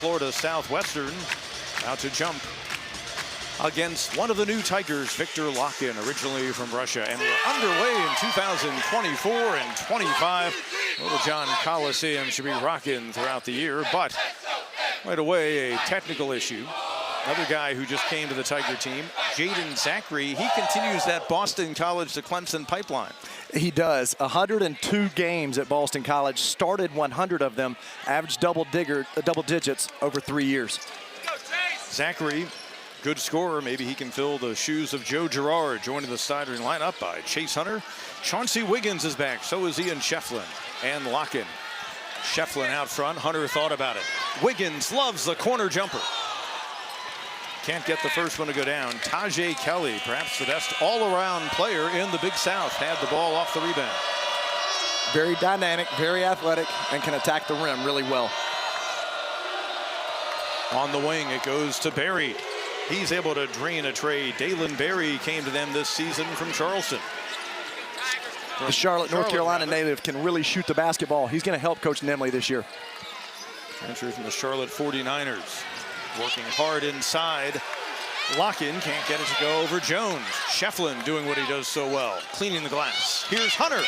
Florida Southwestern out to jump against one of the new Tigers, Victor Locken, originally from Russia. And we're underway in 2024 and 25. Little John Coliseum should be rocking throughout the year, but right away, a technical issue. Another guy who just came to the Tiger team, Jaden Zachary, he continues that Boston College to Clemson pipeline. He does. 102 games at Boston College, started 100 of them, averaged double digits over 3 years. Zachary, good scorer. Maybe he can fill the shoes of Joe Girard, joining the starting lineup by Chase Hunter. Chauncey Wiggins is back. So is Ian Shefflin and Locken. Shefflin out front. Hunter thought about it. Wiggins loves the corner jumper. Can't get the first one to go down. Tajay Kelly, perhaps the best all-around player in the Big South, had the ball off the rebound. Very dynamic, very athletic, and can attack the rim really well. On the wing, it goes to Berry. He's able to drain a trade. Dalen Berry came to them this season from Charleston. The Charlotte, North Carolina native can really shoot the basketball. He's going to help Coach Nemley this year. Transfer from the Charlotte 49ers. Working hard inside. Locken can't get it to go over Jones. Shefflin doing what he does so well, cleaning the glass. Here's Hunter.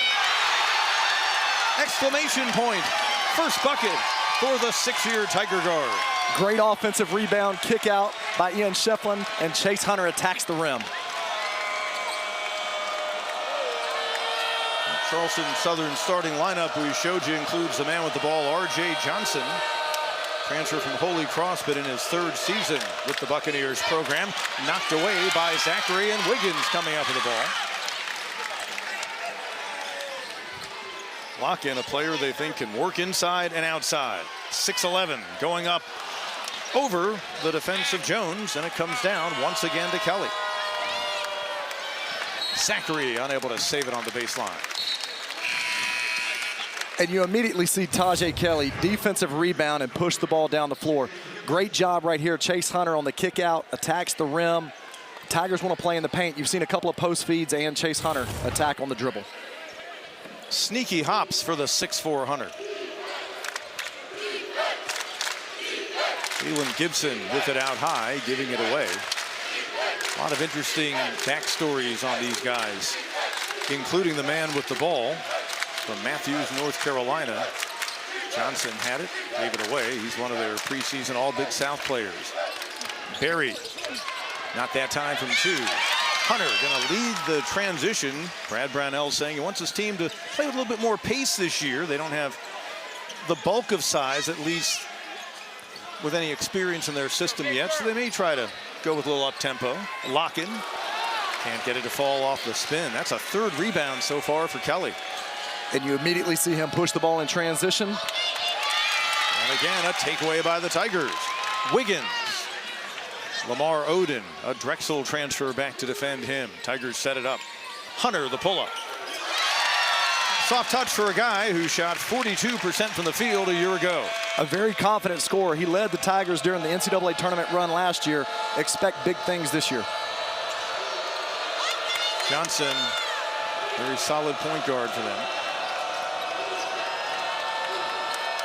Exclamation point. First bucket for the 6-year Tiger guard. Great offensive rebound, kick out by Ian Shefflin, and Chase Hunter attacks the rim. Charleston Southern starting lineup we showed you includes the man with the ball, R.J. Johnson. Transfer from Holy Cross, but in his 3rd season with the Buccaneers program. Knocked away by Zachary, and Wiggins coming up with the ball. Lock in, a player they think can work inside and outside. 6'11", going up over the defense of Jones, and it comes down once again to Kelly. Zachary unable to save it on the baseline. And you immediately see Tajay Kelly, defensive rebound, and push the ball down the floor. Great job right here. Chase Hunter on the kick out, attacks the rim. Tigers want to play in the paint. You've seen a couple of post feeds and Chase Hunter attack on the dribble. Sneaky hops for the 6'4" Hunter. Jalen Gibson with it out high, giving it away. A lot of interesting backstories on these guys, including the man with the ball from Matthews, North Carolina. Johnson had it, gave it away. He's one of their preseason All-Big South players. Berry, not that time from 2. Hunter going to lead the transition. Brad Brownell saying he wants his team to play with a little bit more pace this year. They don't have the bulk of size, at least with any experience in their system yet, so they may try to go with a little up-tempo. Locken can't get it to fall off the spin. That's a 3rd rebound so far for Kelly. And you immediately see him push the ball in transition. And again, a takeaway by the Tigers. Wiggins. Lamar Odin, a Drexel transfer back to defend him. Tigers set it up. Hunter, the pull-up. Soft touch for a guy who shot 42% from the field a year ago. A very confident scorer. He led the Tigers during the NCAA tournament run last year. Expect big things this year. Johnson, very solid point guard for them.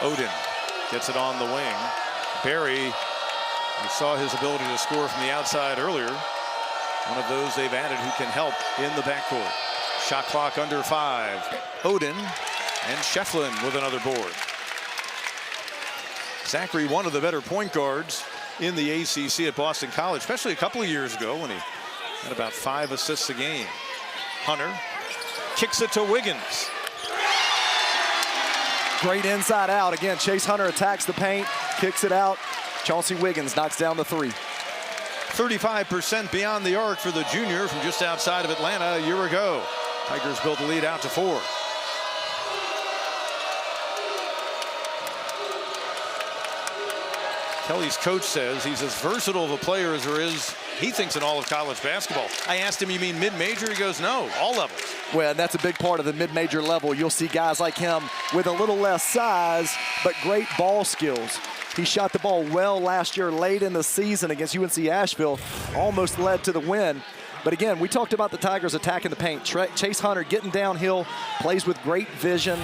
Odin gets it on the wing. Berry, we saw his ability to score from the outside earlier. One of those they've added who can help in the backcourt. Shot clock under 5. Odin and Shefflin with another board. Zachary, one of the better point guards in the ACC at Boston College, especially a couple of years ago when he had about 5 assists a game. Hunter kicks it to Wiggins. Great inside out. Again, Chase Hunter attacks the paint, kicks it out. Chauncey Wiggins knocks down the 3. 35% beyond the arc for the junior from just outside of Atlanta a year ago. Tigers built the lead out to 4. Kelly's coach says he's as versatile of a player as there is, he thinks, in all of college basketball. I asked him, you mean mid-major? He goes, no, all levels. Well, that's a big part of the mid-major level. You'll see guys like him with a little less size, but great ball skills. He shot the ball well last year late in the season against UNC Asheville, almost led to the win. But again, we talked about the Tigers attacking the paint. Chase Hunter getting downhill, plays with great vision.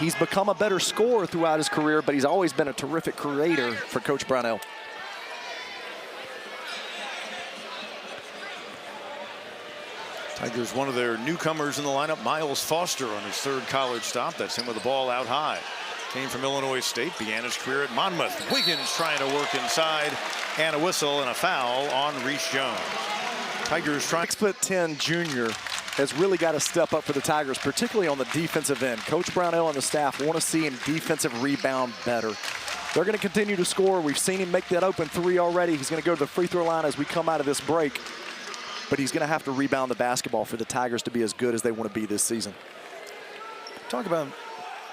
He's become a better scorer throughout his career, but he's always been a terrific creator for Coach Brownell. Tigers, one of their newcomers in the lineup, Myles Foster, on his third college stop. That's him with the ball out high. Came from Illinois State, began his career at Monmouth. Wiggins trying to work inside, and a whistle and a foul on Reese Jones. Tigers trying. 6'10" junior has really got to step up for the Tigers, particularly on the defensive end. Coach Brownell and the staff want to see him defensive rebound better. They're going to continue to score. We've seen him make that open three already. He's going to go to the free throw line as we come out of this break. But he's going to have to rebound the basketball for the Tigers to be as good as they want to be this season. Talk about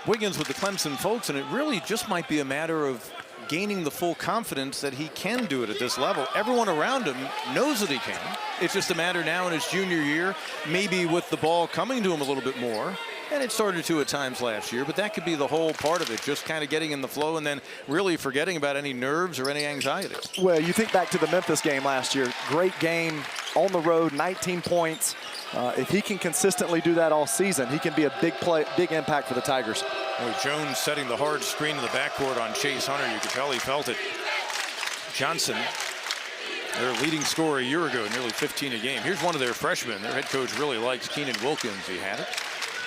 Wiggins with the Clemson folks, and it really just might be a matter of gaining the full confidence that he can do it at this level. Everyone around him knows that he can. It's just a matter now in his junior year, maybe with the ball coming to him a little bit more. And it started to at times last year, but that could be the whole part of it, just kind of getting in the flow and then really forgetting about any nerves or any anxiety. Well, you think back to the Memphis game last year. Great game on the road, 19 points. If he can consistently do that all season, he can be a big impact for the Tigers. Boy, Jones setting the hard screen in the backcourt on Chase Hunter. You could tell he felt it. Johnson, their leading scorer a year ago, nearly 15 a game. Here's one of their freshmen. Their head coach really likes Keenan Wilkins. He had it.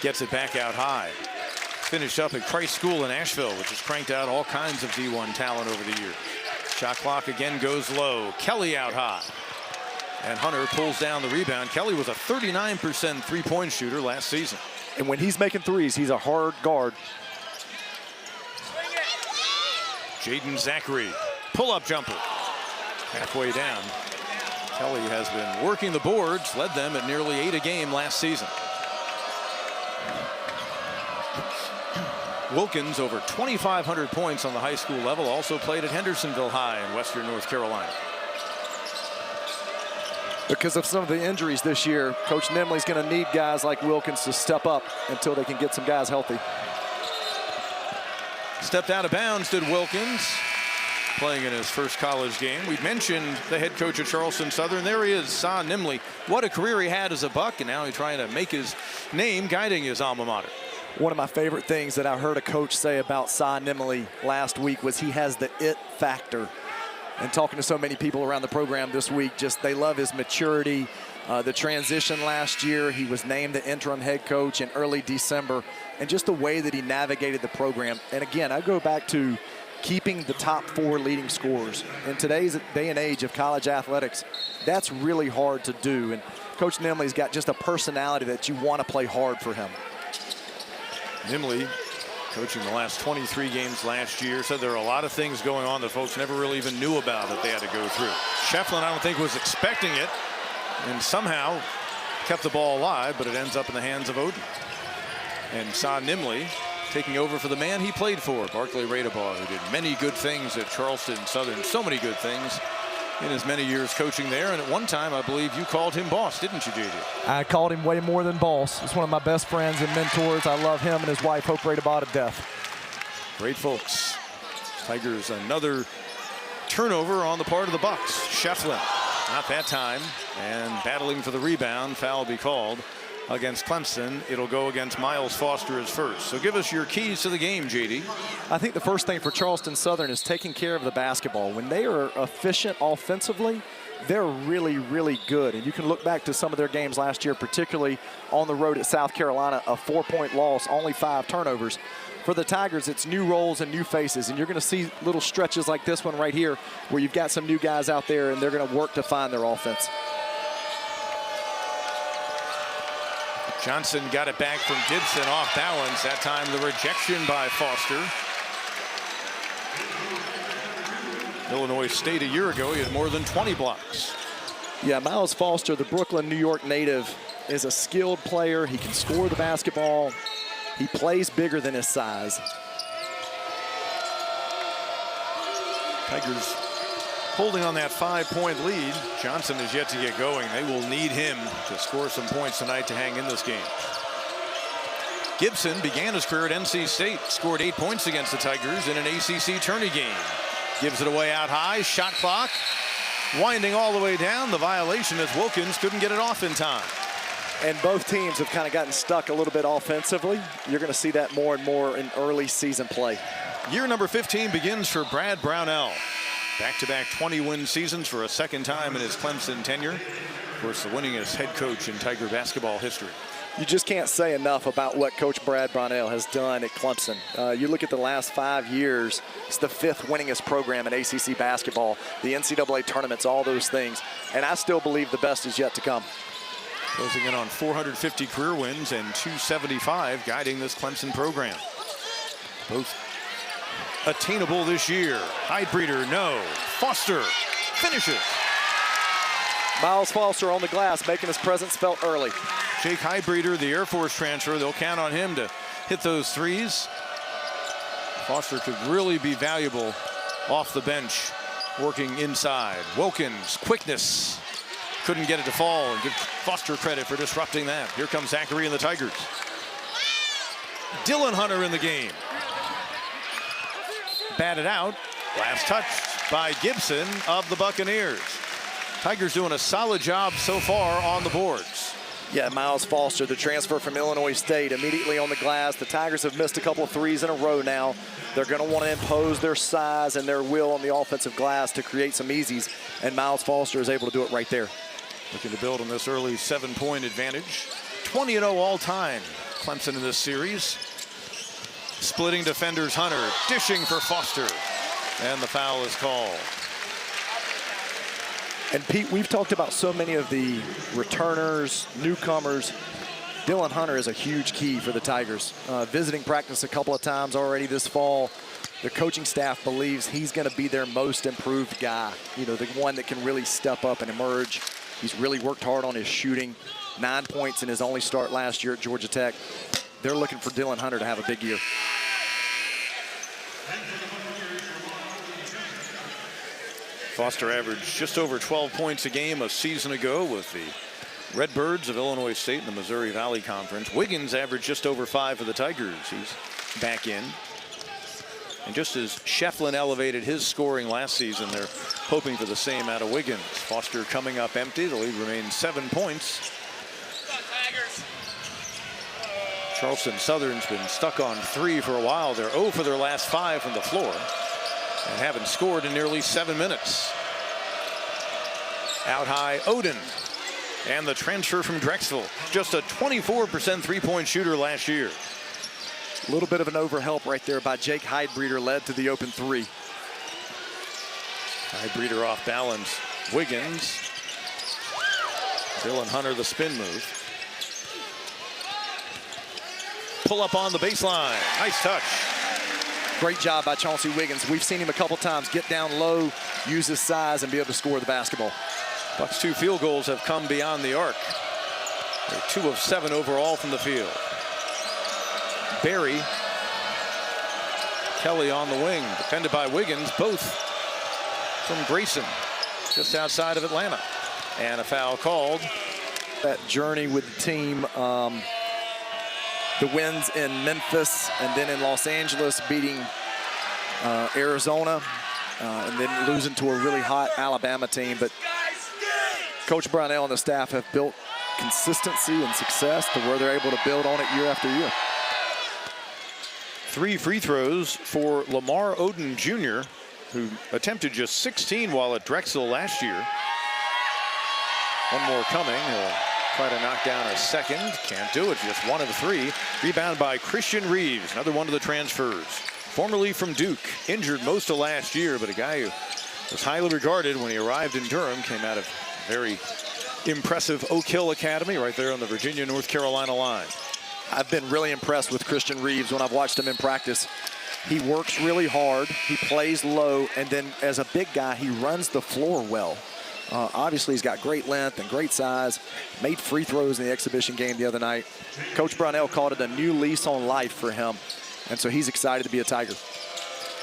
Gets it back out high. Finished up at Christ School in Asheville, which has cranked out all kinds of D1 talent over the years. Shot clock again goes low. Kelly out high. And Hunter pulls down the rebound. Kelly was a 39% three-point shooter last season. And when he's making threes, he's a hard guard. Jaden Zachary, pull-up jumper. Halfway down. Kelly has been working the boards, led them at nearly 8 a game last season. Wilkins, over 2,500 points on the high school level, also played at Hendersonville High in Western North Carolina. Because of some of the injuries this year, Coach Nimley's going to need guys like Wilkins to step up until they can get some guys healthy. Stepped out of bounds, did Wilkins, playing in his first college game. We mentioned the head coach at Charleston Southern. There he is, Son Nimley. What a career he had as a Buck, and now he's trying to make his name guiding his alma mater. One of my favorite things that I heard a coach say about Son Nimley last week was he has the it factor. And talking to so many people around the program this week, just they love his maturity. The transition last year, he was named the interim head coach in early December, and just the way that he navigated the program. And again, I go back to keeping the top 4 leading scorers. In today's day and age of college athletics, that's really hard to do. And Coach Nimley's got just a personality that you want to play hard for him. Nimley, coaching the last 23 games last year, said there are a lot of things going on that folks never really even knew about that they had to go through. Shefflin, I don't think, was expecting it, and somehow kept the ball alive, but it ends up in the hands of Odin. And Son Nimley taking over for the man he played for, Barclay Radebaugh, who did many good things at Charleston Southern, so many good things in his many years coaching there. And at one time, I believe you called him boss, didn't you, JD? I called him way more than boss. He's one of my best friends and mentors. I love him and his wife, Hope Radebaugh, to death. Great folks. Tigers, another turnover on the part of the Bucks. Shefflin, not that time, and battling for the rebound. Foul will be called against Clemson. It'll go against Myles Foster as first. So give us your keys to the game, JD. I think the first thing for Charleston Southern is taking care of the basketball. When they are efficient offensively, they're really, really good. And you can look back to some of their games last year, particularly on the road at South Carolina, a 4-point loss, only 5 turnovers. For the Tigers, it's new roles and new faces. And you're going to see little stretches like this one right here where you've got some new guys out there and they're going to work to find their offense. Johnson got it back from Gibson, off balance. That time the rejection by Foster. Illinois State a year ago, he had more than 20 blocks. Yeah, Myles Foster, the Brooklyn, New York native, is a skilled player. He can score the basketball. He plays bigger than his size. Tigers holding on that 5-point lead. Johnson is yet to get going. They will need him to score some points tonight to hang in this game. Gibson began his career at NC State, scored 8 points against the Tigers in an ACC tourney game. Gives it away out high, shot clock winding all the way down. The violation as Wilkins couldn't get it off in time. And both teams have kind of gotten stuck a little bit offensively. You're going to see that more and more in early season play. Year number 15 begins for Brad Brownell. Back-to-back 20-win seasons for a second time in his Clemson tenure. Of course, the winningest head coach in Tiger basketball history. You just can't say enough about what Coach Brad Brownell has done at Clemson. You look at the last 5 years, it's the 5th winningest program in ACC basketball, the NCAA tournaments, all those things. And I still believe the best is yet to come. Closing in on 450 career wins and 275 guiding this Clemson program. Both attainable this year. Hydebreeder, no. Foster finishes. Myles Foster on the glass, making his presence felt early. Jake Hydebreeder, the Air Force transfer, they'll count on him to hit those threes. Foster could really be valuable off the bench, working inside. Wilkins, quickness. Couldn't get it to fall, and give Foster credit for disrupting that. Here comes Zachary and the Tigers. Dylan Hunter in the game. Batted out. Last touch by Gibson of the Buccaneers. Tigers doing a solid job so far on the boards. Yeah, Myles Foster, the transfer from Illinois State, immediately on the glass. The Tigers have missed a couple of threes in a row now. They're going to want to impose their size and their will on the offensive glass to create some easies, and Myles Foster is able to do it right there. Looking to build on this early 7-point advantage. 20-0 all time, Clemson in this series. Splitting defenders, Hunter, dishing for Foster, and the foul is called. And Pete, we've talked about so many of the returners, newcomers. Dylan Hunter is a huge key for the Tigers. Visiting practice a couple of times already this fall. The coaching staff believes he's going to be their most improved guy. You know, the one that can really step up and emerge. He's really worked hard on his shooting. 9 points in his only start last year at Georgia Tech. They're looking for Dylan Hunter to have a big year. Foster averaged just over 12 points a game a season ago with the Redbirds of Illinois State in the Missouri Valley Conference. Wiggins averaged just over 5 for the Tigers. He's back in. And just as Shefflin elevated his scoring last season, they're hoping for the same out of Wiggins. Foster coming up empty. The lead remains 7 points. Charleston Southern's been stuck on 3 for a while. They're 0 for their last 5 from the floor and haven't scored in nearly 7 minutes. Out high, Oden. And the transfer from Drexel. Just a 24% three-point shooter last year. A little bit of an overhelp right there by Jake Hydebreeder led to the open 3. Hydebreeder off balance. Wiggins. Dylan Hunter the spin move. Pull up on the baseline. Nice touch. Great job by Chauncey Wiggins. We've seen him a couple times get down low, use his size, and be able to score the basketball. Bucks' 2 field goals have come beyond the arc. They're 2 of 7 overall from the field. Barry, Kelly on the wing, defended by Wiggins, both from Grayson, just outside of Atlanta. And a foul called. That journey with the team, the wins in Memphis and then in Los Angeles, beating Arizona, and then losing to a really hot Alabama team. But Coach Brownell and the staff have built consistency and success to where they're able to build on it year after year. 3 free throws for Lamar Oden Jr., who attempted just 16 while at Drexel last year. One more coming. He'll try to knock down a second. Can't do it. Just 1 of 3. Rebound by Christian Reeves, another one of the transfers. Formerly from Duke. Injured most of last year, but a guy who was highly regarded when he arrived in Durham. Came out of very impressive Oak Hill Academy right there on the Virginia-North Carolina line. I've been really impressed with Christian Reeves when I've watched him in practice. He works really hard. He plays low. And then as a big guy, he runs the floor well. Obviously, he's got great length and great size. Made free throws in the exhibition game the other night. Coach Brownell called it a new lease on life for him. And so he's excited to be a Tiger.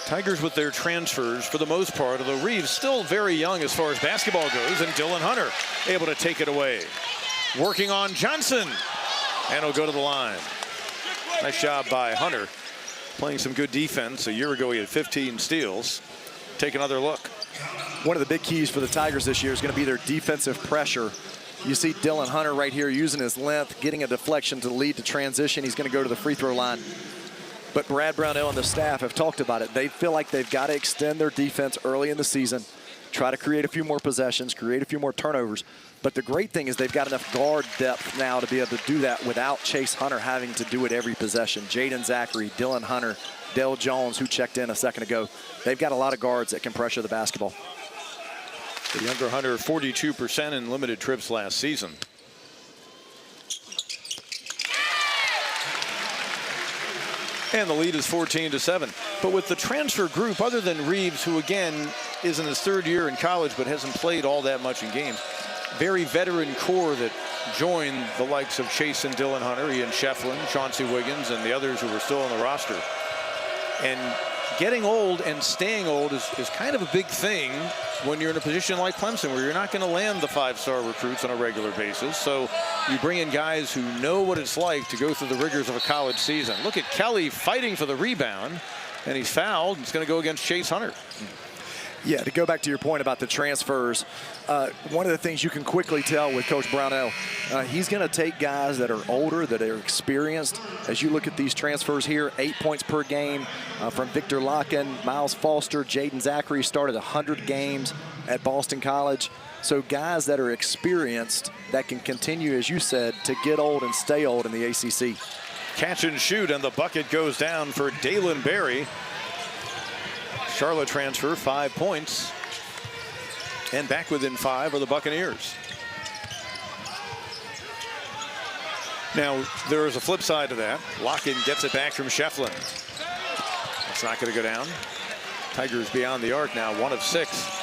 Tigers with their transfers for the most part, although Reeves still very young as far as basketball goes, and Dylan Hunter able to take it away. Working on Johnson, and he'll go to the line. Nice job by Hunter, playing some good defense. A year ago he had 15 steals. Take another look. One of the big keys for the Tigers this year is going to be their defensive pressure. You see Dylan Hunter right here using his length, getting a deflection to lead to transition. He's going to go to the free throw line. But Brad Brownell and the staff have talked about it. They feel like they've got to extend their defense early in the season, try to create a few more possessions, create a few more turnovers. But the great thing is they've got enough guard depth now to be able to do that without Chase Hunter having to do it every possession. Jaden Zachary, Dylan Hunter, Dale Jones, who checked in a second ago. They've got a lot of guards that can pressure the basketball. The younger Hunter, 42% in limited trips last season. And the lead is 14-7. But with the transfer group, other than Reeves, who again is in his 3rd year in college but hasn't played all that much in games, very veteran core that joined the likes of Chase and Dylan Hunter, Ian Shefflin, Chauncey Wiggins, and the others who were still on the roster. And getting old and staying old is kind of a big thing when you're in a position like Clemson, where you're not going to land the 5-star recruits on a regular basis. So you bring in guys who know what it's like to go through the rigors of a college season. Look at Kelly fighting for the rebound, and he's fouled. It's going to go against Chase Hunter. Yeah, to go back to your point about the transfers, one of the things you can quickly tell with Coach Brownell, he's going to take guys that are older, that are experienced. As you look at these transfers here, 8 points per game from Victor Locken, Myles Foster, Jaden Zachary started 100 games at Boston College. So guys that are experienced that can continue, as you said, to get old and stay old in the ACC. Catch and shoot, and the bucket goes down for Dalen Berry. Charlotte transfer, 5 points. And back within 5 are the Buccaneers. Now, there is a flip side to that. Locken gets it back from Shefflin. That's not going to go down. Tigers beyond the arc now, 1 of 6.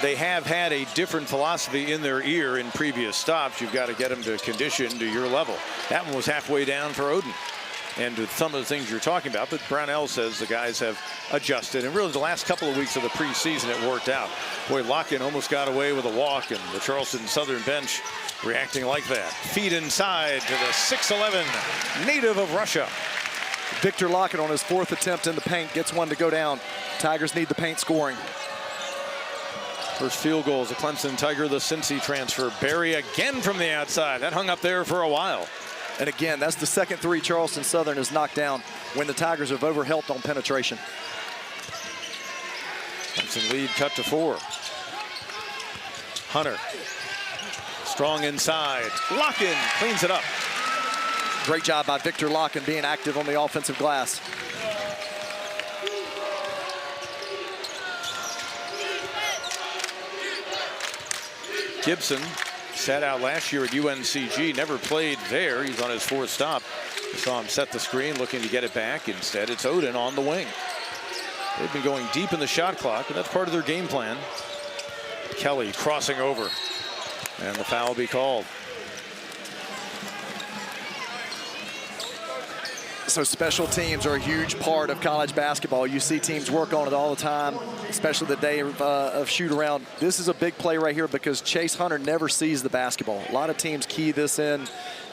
They have had a different philosophy in their ear in previous stops. You've got to get them to condition to your level. That one was halfway down for Oden. And with some of the things you're talking about, but Brownell says the guys have adjusted. And really the last couple of weeks of the preseason, it worked out. Boy, Locken almost got away with a walk, and the Charleston Southern bench reacting like that. Feed inside to the 6'11" native of Russia. Victor Locken on his 4th attempt in the paint gets one to go down. Tigers need the paint scoring. First field goal is a Clemson Tiger, the Cincy transfer. Berry again from the outside. That hung up there for a while. And again, that's the second 3 Charleston Southern has knocked down when the Tigers have overhelped on penetration. Clemson lead cut to 4. Hunter. Strong inside. Locken cleans it up. Great job by Victor Locken being active on the offensive glass. Gibson sat out last year at UNCG, never played there. He's on his 4th stop. You saw him set the screen, looking to get it back. Instead, it's Oden on the wing. They've been going deep in the shot clock, and that's part of their game plan. Kelly crossing over, and the foul will be called. So special teams are a huge part of college basketball. You see teams work on it all the time, especially the day of shoot around. This is a big play right here because Chase Hunter never sees the basketball. A lot of teams key this in.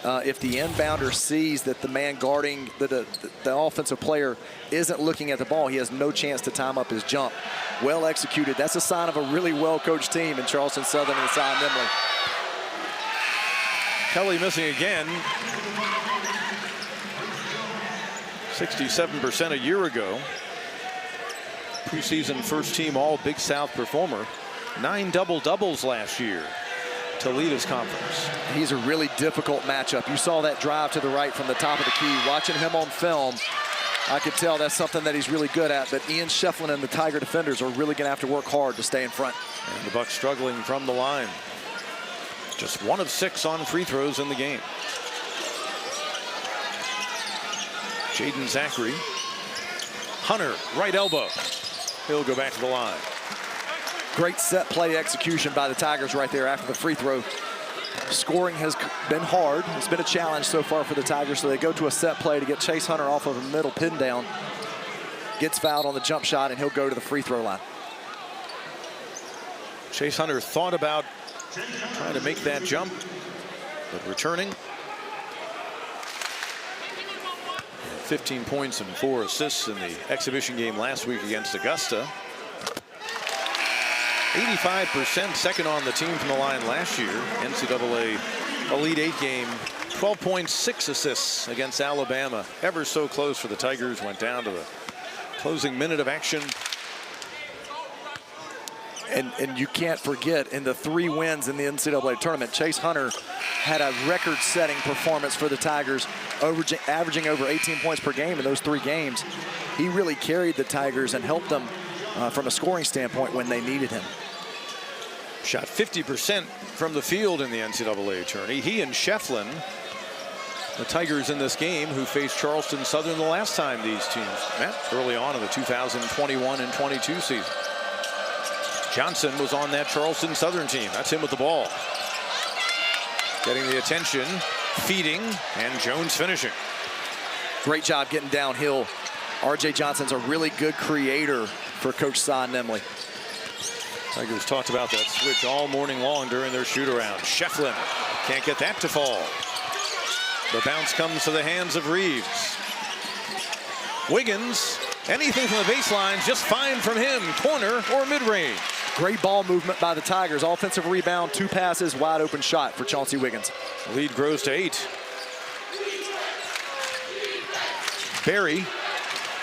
If the inbounder sees that the man guarding the offensive player isn't looking at the ball, he has no chance to time up his jump. Well executed. That's a sign of a really well-coached team in Charleston Southern and Cy Nimley. Kelly missing again. 67% a year ago. Preseason first team all Big South performer. 9 double-doubles last year to lead his conference. He's a really difficult matchup. You saw that drive to the right from the top of the key. Watching him on film, I could tell that's something that he's really good at. But Ian Shefflin and the Tiger defenders are really going to have to work hard to stay in front. And the Bucks struggling from the line. Just 1 of 6 on free throws in the game. Jaden Zachary. Hunter, right elbow. He'll go back to the line. Great set play execution by the Tigers right there after the free throw. Scoring has been hard. It's been a challenge so far for the Tigers, so they go to a set play to get Chase Hunter off of a middle pin down. Gets fouled on the jump shot, and he'll go to the free throw line. Chase Hunter thought about trying to make that jump, but returning. 15 points and 4 assists in the exhibition game last week against Augusta. 85%, second on the team from the line last year. NCAA Elite Eight game, 12.6 assists against Alabama. Ever so close for the Tigers. Went down to the closing minute of action. And you can't forget, in the 3 wins in the NCAA tournament, Chase Hunter had a record-setting performance for the Tigers, averaging over 18 points per game in those 3 games. He really carried the Tigers and helped them from a scoring standpoint when they needed him. Shot 50% from the field in the NCAA tourney. He and Shefflin, the Tigers in this game, who faced Charleston Southern the last time these teams met early on in the 2021 and 22 season. Johnson was on that Charleston Southern team. That's him with the ball. Getting the attention, feeding, and Jones finishing. Great job getting downhill. R.J. Johnson's a really good creator for Coach Son Nimley. Tigers talked about that switch all morning long during their shoot-around. Shefflin can't get that to fall. The bounce comes to the hands of Reeves. Wiggins, anything from the baseline, just fine from him. Corner or mid-range. Great ball movement by the Tigers. Offensive rebound, 2 passes, wide open shot for Chauncey Wiggins. Lead grows to 8. Barry,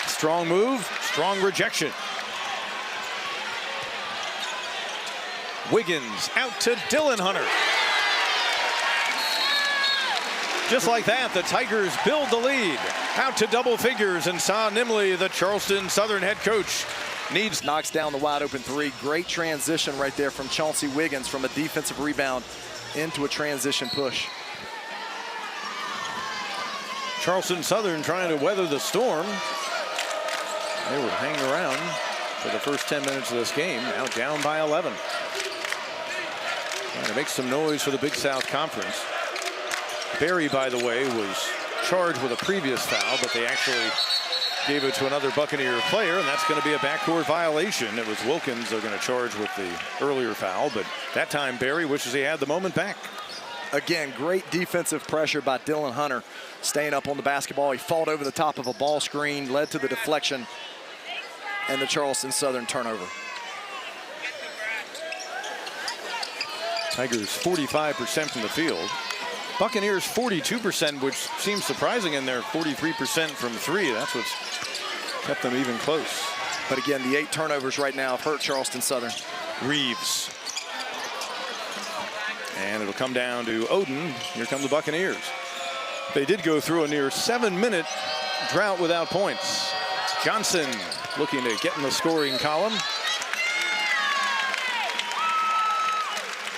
strong move, strong rejection. Wiggins out to Dylan Hunter. Just like that, the Tigers build the lead. Out to double figures, and Son Nimley, the Charleston Southern head coach, knocks down the wide open 3. Great transition right there from Chauncey Wiggins from a defensive rebound into a transition push. Charleston Southern trying to weather the storm. They were hanging around for the first 10 minutes of this game, now down by 11. Trying to make some noise for the Big South Conference. Barry, by the way, was charged with a previous foul, but they actually gave it to another Buccaneer player, and that's going to be a backcourt violation. It was Wilkins they're going to charge with the earlier foul, but that time Barry wishes he had the moment back. Again, great defensive pressure by Dylan Hunter, staying up on the basketball. He fought over the top of a ball screen, led to the deflection, and the Charleston Southern turnover. Tigers 45% from the field. Buccaneers 42%, which seems surprising in their 43% from 3. That's what's kept them even close. But again, the 8 turnovers right now have hurt Charleston Southern. Reeves. And it'll come down to Oden. Here come the Buccaneers. They did go through a near 7-minute drought without points. Johnson looking to get in the scoring column.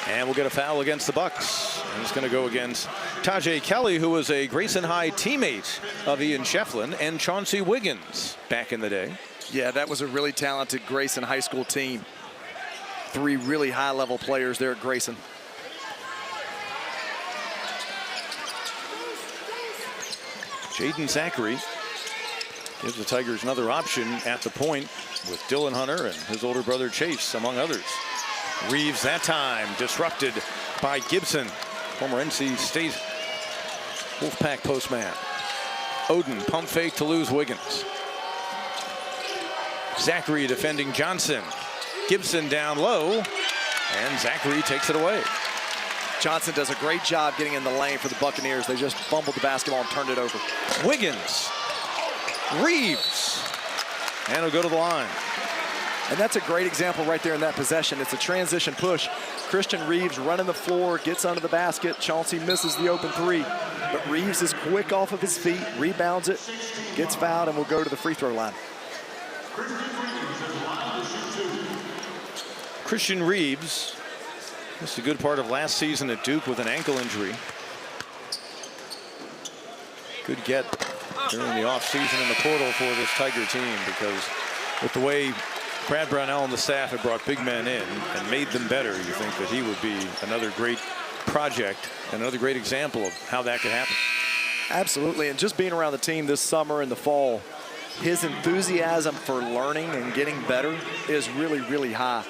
And we'll get a foul against the Bucks. And it's going to go against Tajay Kelly, who was a Grayson High teammate of Ian Shefflin and Chauncey Wiggins back in the day. Yeah, that was a really talented Grayson High School team. 3 really high-level players there at Grayson. Jaden Zachary gives the Tigers another option at the point with Dylan Hunter and his older brother Chase, among others. Reeves that time disrupted by Gibson, former NC State Wolfpack postman. Oden pump fake to lose Wiggins. Zachary defending Johnson. Gibson down low, and Zachary takes it away. Johnson does a great job getting in the lane for the Buccaneers. They just fumbled the basketball and turned it over. Wiggins, Reeves, and he'll go to the line. And that's a great example right there in that possession. It's a transition push. Christian Reeves running the floor, gets under the basket. Chauncey misses the open 3, but Reeves is quick off of his feet, rebounds it, gets fouled, and will go to the free throw line. Christian Reeves missed a good part of last season at Duke with an ankle injury. Good get during the offseason in the portal for this Tiger team, because with the way Brad Brownell and the staff have brought big men in and made them better, you think that he would be another great project, another great example of how that could happen. Absolutely, and just being around the team this summer and the fall, his enthusiasm for learning and getting better is really, really high.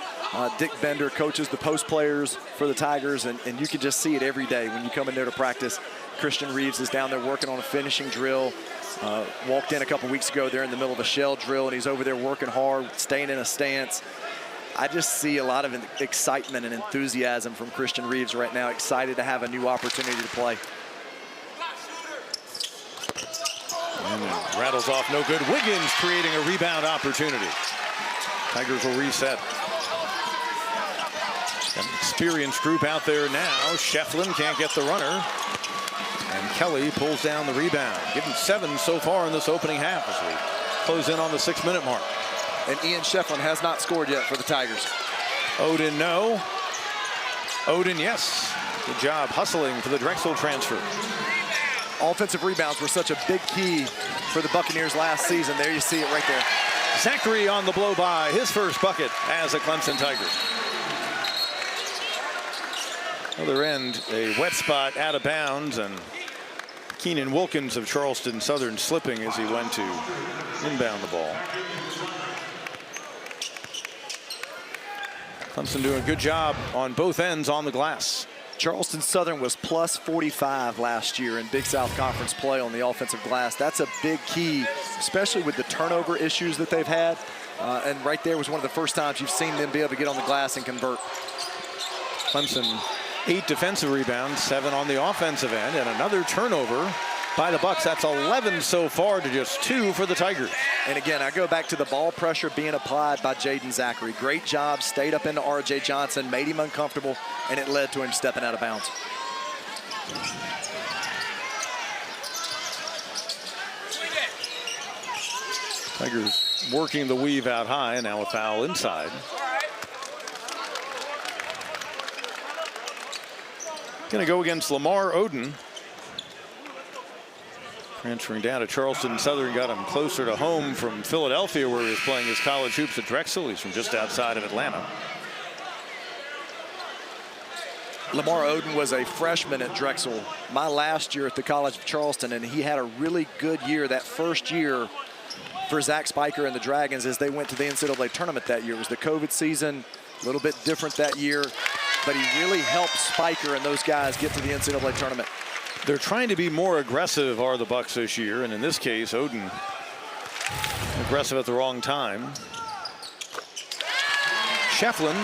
Dick Bender coaches the post players for the Tigers, and you can just see it every day when you come in there to practice. Christian Reeves is down there working on a finishing drill. Walked in a couple weeks ago. They're in the middle of a shell drill, and he's over there working hard, staying in a stance. I just see a lot of excitement and enthusiasm from Christian Reeves right now, excited to have a new opportunity to play. And rattles off no good. Wiggins creating a rebound opportunity. Tigers will reset. An experienced group out there now. Shefflin can't get the runner. And Kelly pulls down the rebound. Given 7 so far in this opening half as we close in on the 6-minute mark. And Ian Shefflin has not scored yet for the Tigers. Oden, no. Oden, yes. Good job hustling for the Drexel transfer. Offensive rebounds were such a big key for the Buccaneers last season. There you see it right there. Zachary on the blow by, his first bucket as a Clemson Tiger. Other end, a wet spot out of bounds, and Keenan Wilkins of Charleston Southern slipping as he went to inbound the ball. Clemson doing a good job on both ends on the glass. Charleston Southern was plus 45 last year in Big South Conference play on the offensive glass. That's a big key, especially with the turnover issues that they've had. And right there was one of the first times you've seen them be able to get on the glass and convert. Clemson 8 defensive rebounds, 7 on the offensive end, and another turnover by the Bucks. That's 11 so far to just 2 for the Tigers. And again, I go back to the ball pressure being applied by Jaden Zachary. Great job, stayed up into R.J. Johnson, made him uncomfortable, and it led to him stepping out of bounds. Tigers working the weave out high, and now a foul inside. Going to go against Lamar Oden. Transferring down to Charleston Southern, got him closer to home from Philadelphia, where he was playing his college hoops at Drexel. He's from just outside of Atlanta. Lamar Oden was a freshman at Drexel my last year at the College of Charleston, and he had a really good year that first year for Zach Spiker and the Dragons as they went to the NCAA tournament that year. It was the COVID season, a little bit different that year, but he really helped Spiker and those guys get to the NCAA tournament. They're trying to be more aggressive, are the Bucks, this year, and in this case, Oden aggressive at the wrong time. Shefflin,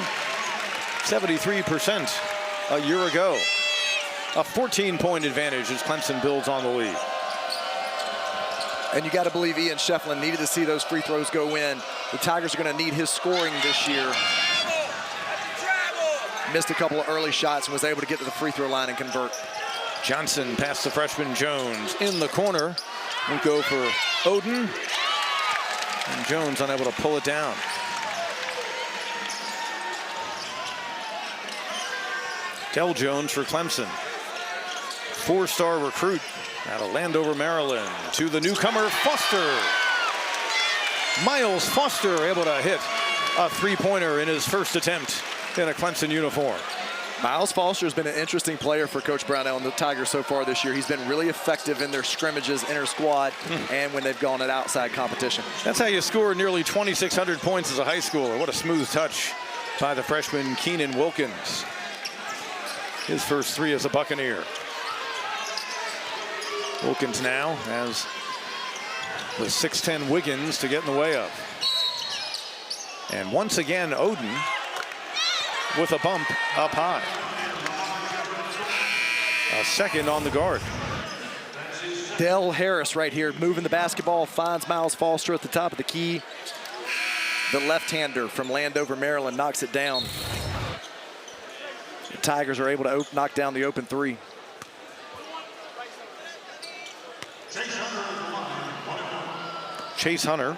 73% a year ago. A 14-point advantage as Clemson builds on the lead. And you got to believe Ian Shefflin needed to see those free throws go in. The Tigers are going to need his scoring this year. Missed a couple of early shots and was able to get to the free throw line and convert. Johnson past the freshman Jones in the corner. Will go for Oden. And Jones unable to pull it down. Del Jones for Clemson. 4-star recruit out of Landover, Maryland, to the newcomer Foster. Myles Foster able to hit a 3-pointer in his first attempt in a Clemson uniform. Myles Foster has been an interesting player for Coach Brownell and the Tigers so far this year. He's been really effective in their scrimmages, inter-squad, and when they've gone at outside competition. That's how you score nearly 2,600 points as a high schooler. What a smooth touch by the freshman Keenan Wilkins. His first 3 as a Buccaneer. Wilkins now has the 6'10" Wiggins to get in the way of. And once again, Oden with a bump up high. A second on the guard. Del Harris right here moving the basketball, finds Myles Foster at the top of the key. The left-hander from Landover, Maryland knocks it down. The Tigers are able to knock down the open 3. Chase Hunter.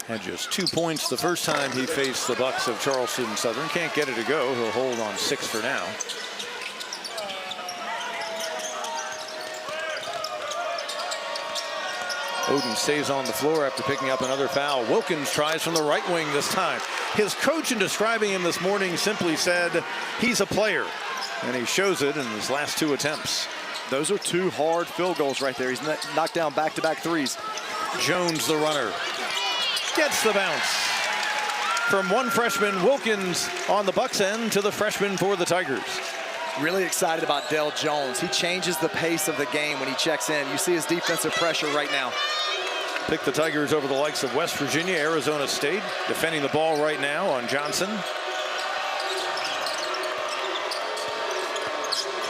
Had just 2 points the first time he faced the Bucks of Charleston Southern. Can't get it to go. He'll hold on 6 for now. Oden stays on the floor after picking up another foul. Wilkins tries from the right wing this time. His coach, in describing him this morning, simply said he's a player. And he shows it in his last 2 attempts. Those are 2 hard field goals right there. He's knocked down back-to-back 3s. Jones, the runner, gets the bounce. From one freshman, Wilkins, on the Bucks end to the freshman for the Tigers. Really excited about Del Jones. He changes the pace of the game when he checks in. You see his defensive pressure right now. Pick the Tigers over the likes of West Virginia, Arizona State. Defending the ball right now on Johnson.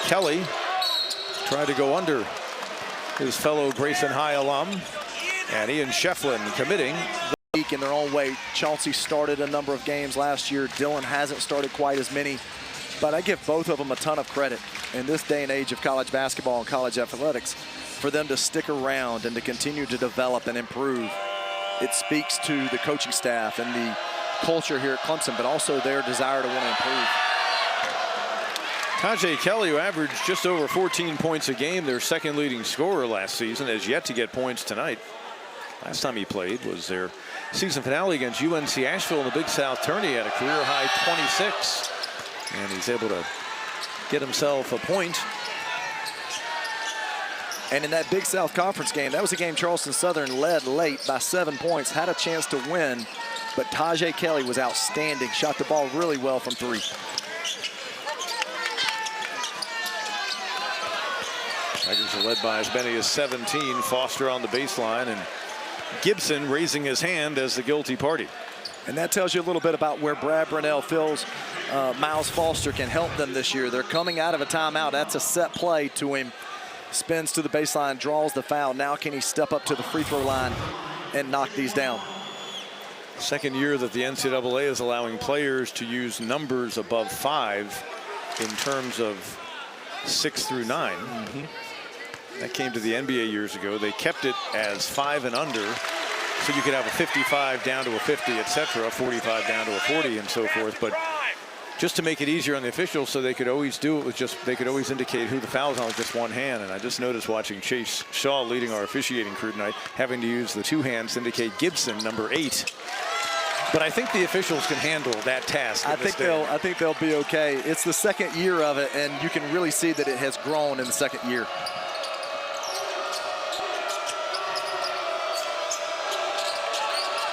Kelly tried to go under his fellow Grayson High alum. And Ian Shefflin committing. In their own way. Chauncey started a number of games last year. Dylan hasn't started quite as many. But I give both of them a ton of credit in this day and age of college basketball and college athletics for them to stick around and to continue to develop and improve. It speaks to the coaching staff and the culture here at Clemson, but also their desire to want to improve. Tajay Kelly, who averaged just over 14 points a game, their second leading scorer last season, has yet to get points tonight. Last time he played was their season finale against UNC Asheville in the Big South tourney. He had a career high 26, and he's able to get himself a point. And in that Big South Conference game, that was a game Charleston Southern led late by 7 points, had a chance to win, but Tajay Kelly was outstanding, shot the ball really well from three. Tigers are led by as many as 17. Foster on the baseline, and Gibson raising his hand as the guilty party. And that tells you a little bit about where Brad Brownell feels Myles Foster can help them this year. They're coming out of a timeout. That's a set play to him. Spins to the baseline, draws the foul. Now can he step up to the free throw line and knock these down? Second year that the NCAA is allowing players to use numbers above 5 in terms of 6 through 9. That came to the NBA years ago. They kept it as 5 and under, so you could have a 55 down to a 50, etc., 45 down to a 40, and so forth. But just to make it easier on the officials, so they could always do it with just, they could always indicate who the foul's on with just one hand. And I just noticed watching Chase Shaw leading our officiating crew tonight, having to use the 2 hands to indicate Gibson, number 8. But I think the officials can handle that task. I think they'll be okay. It's the second year of it, and you can really see that it has grown in the second year.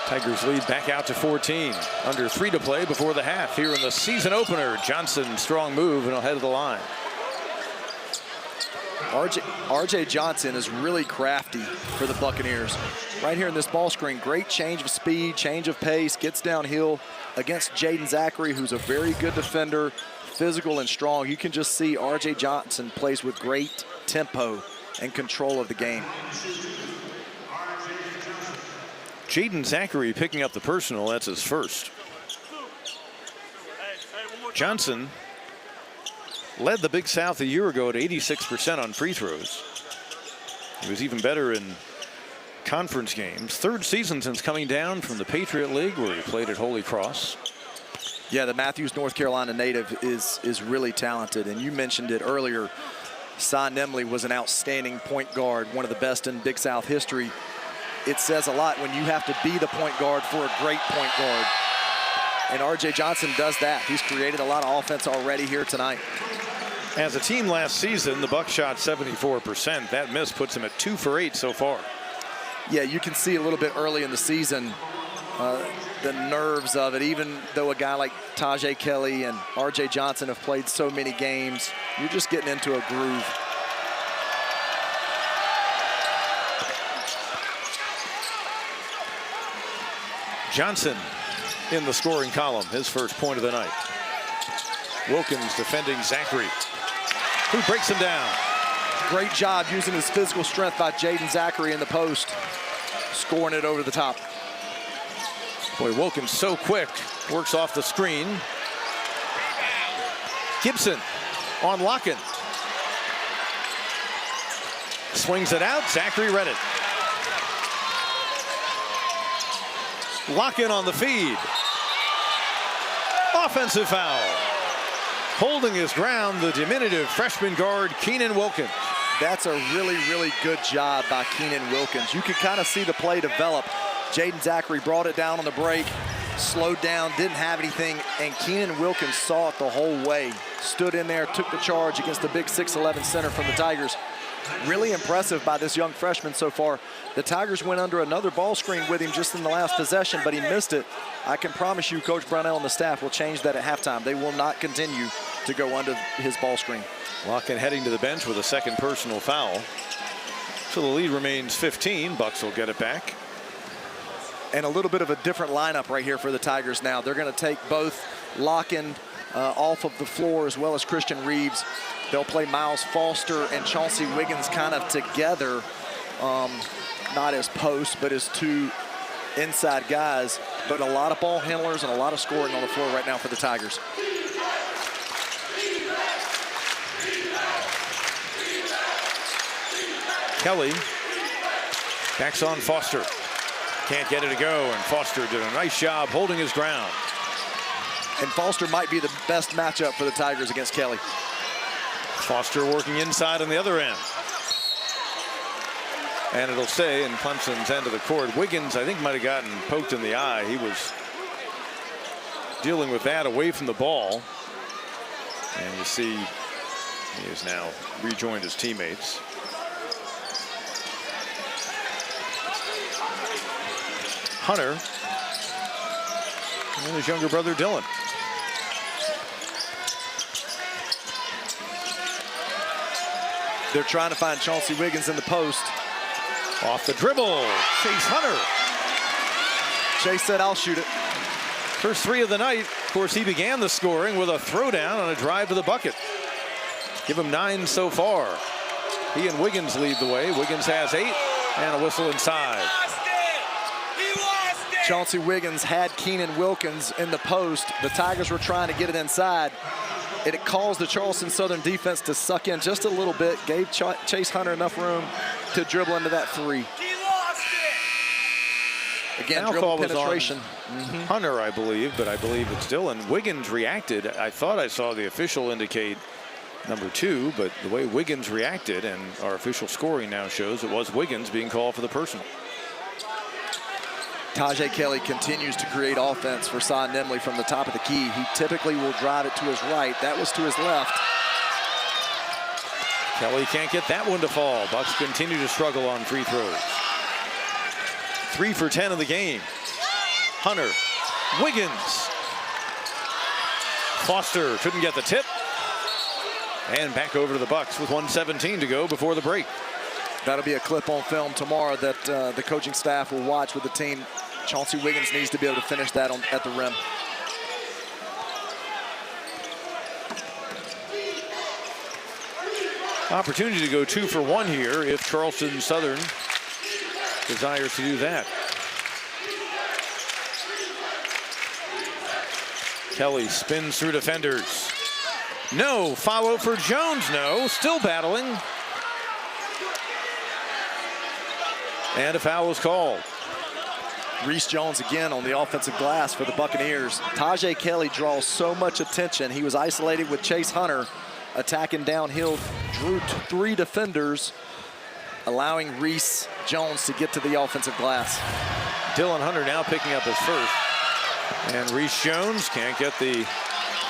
Tigers lead back out to 14. Under 3 to play before the half here in the season opener. Johnson, strong move, and he'll head to the line. RJ Johnson is really crafty for the Buccaneers. Right here in this ball screen, great change of speed, change of pace, gets downhill against Jaden Zachary, who's a very good defender, physical and strong. You can just see RJ Johnson plays with great tempo and control of the game. Jaden Zachary picking up the personal. That's his first. Johnson led the Big South a year ago at 86% on free throws. He was even better in conference games. 3rd season since coming down from the Patriot League, where he played at Holy Cross. Yeah, the Matthews, North Carolina native is really talented. And you mentioned it earlier. Cy Nemley was an outstanding point guard, one of the best in Big South history. It says a lot when you have to be the point guard for a great point guard. And RJ Johnson does that. He's created a lot of offense already here tonight. As a team last season, the Bucs shot 74%. That miss puts him at 2 for 8 so far. Yeah, you can see a little bit early in the season the nerves of it. Even though a guy like Tajay Kelly and RJ Johnson have played so many games, you're just getting into a groove. Johnson in the scoring column, his first point of the night. Wilkins defending Zachary, who breaks him down. Great job using his physical strength by Jaden Zachary in the post, scoring it over the top. Boy, Wilkins so quick, works off the screen. Gibson on Locken. Swings it out, Zachary read it. Locken on the feed. Offensive foul. Holding his ground, the diminutive freshman guard, Keenan Wilkins. That's a really, really good job by Keenan Wilkins. You can kind of see the play develop. Jaden Zachary brought it down on the break, slowed down, didn't have anything, and Keenan Wilkins saw it the whole way. Stood in there, took the charge against the big 6'11" center from the Tigers. Really impressive by this young freshman so far. The Tigers went under another ball screen with him just in the last possession, but he missed it. I can promise you Coach Brownell and the staff will change that at halftime. They will not continue to go under his ball screen. Locken heading to the bench with a second personal foul. So the lead remains 15. Bucks will get it back. And a little bit of a different lineup right here for the Tigers now. They're going to take both Locken off of the floor as well as Christian Reeves. They'll play Myles Foster and Chauncey Wiggins kind of together, not as posts, but as two inside guys. But a lot of ball handlers and a lot of scoring on the floor right now for the Tigers. Kelly backs on Foster. Can't get it to go, and Foster did a nice job holding his ground. And Foster might be the best matchup for the Tigers against Kelly. Foster working inside on the other end. And it'll stay in Clemson's end of the court. Wiggins, I think, might have gotten poked in the eye. He was dealing with that away from the ball. And you see he has now rejoined his teammates. Hunter and his younger brother Dylan. They're trying to find Chauncey Wiggins in the post. Off the dribble, Chase Hunter. Chase said, I'll shoot it. First three of the night. Of course, he began the scoring with a throwdown on a drive to the bucket. Give him 9 so far. He and Wiggins lead the way. Wiggins has 8 and a whistle inside. Chauncey Wiggins had Keenan Wilkins in the post. The Tigers were trying to get it inside. It caused the Charleston Southern defense to suck in just a little bit, gave Chase Hunter enough room to dribble into that three. Again, dribble penetration. Hunter, I believe, but I believe it's Dylan. Wiggins reacted. I thought I saw the official indicate number 2, but the way Wiggins reacted, and our official scoring now shows it was Wiggins being called for the personal. Tajay Kelly continues to create offense for Cy Nimley from the top of the key. He typically will drive it to his right. That was to his left. Kelly can't get that one to fall. Bucks continue to struggle on free throws. 3 for 10 in the game. Hunter, Wiggins. Foster couldn't get the tip. And back over to the Bucks with 1:17 to go before the break. That'll be a clip on film tomorrow that the coaching staff will watch with the team. Chauncey Wiggins needs to be able to finish that at the rim. Opportunity to go 2 for 1 here if Charleston Southern desires to do that. Kelly spins through defenders. No, foul for Jones, no, still battling. And a foul was called. Reese Jones again on the offensive glass for the Buccaneers. Tajay Kelly draws so much attention. He was isolated with Chase Hunter, attacking downhill, drew 3 defenders, allowing Reese Jones to get to the offensive glass. Dylan Hunter now picking up his first. And Reese Jones can't get the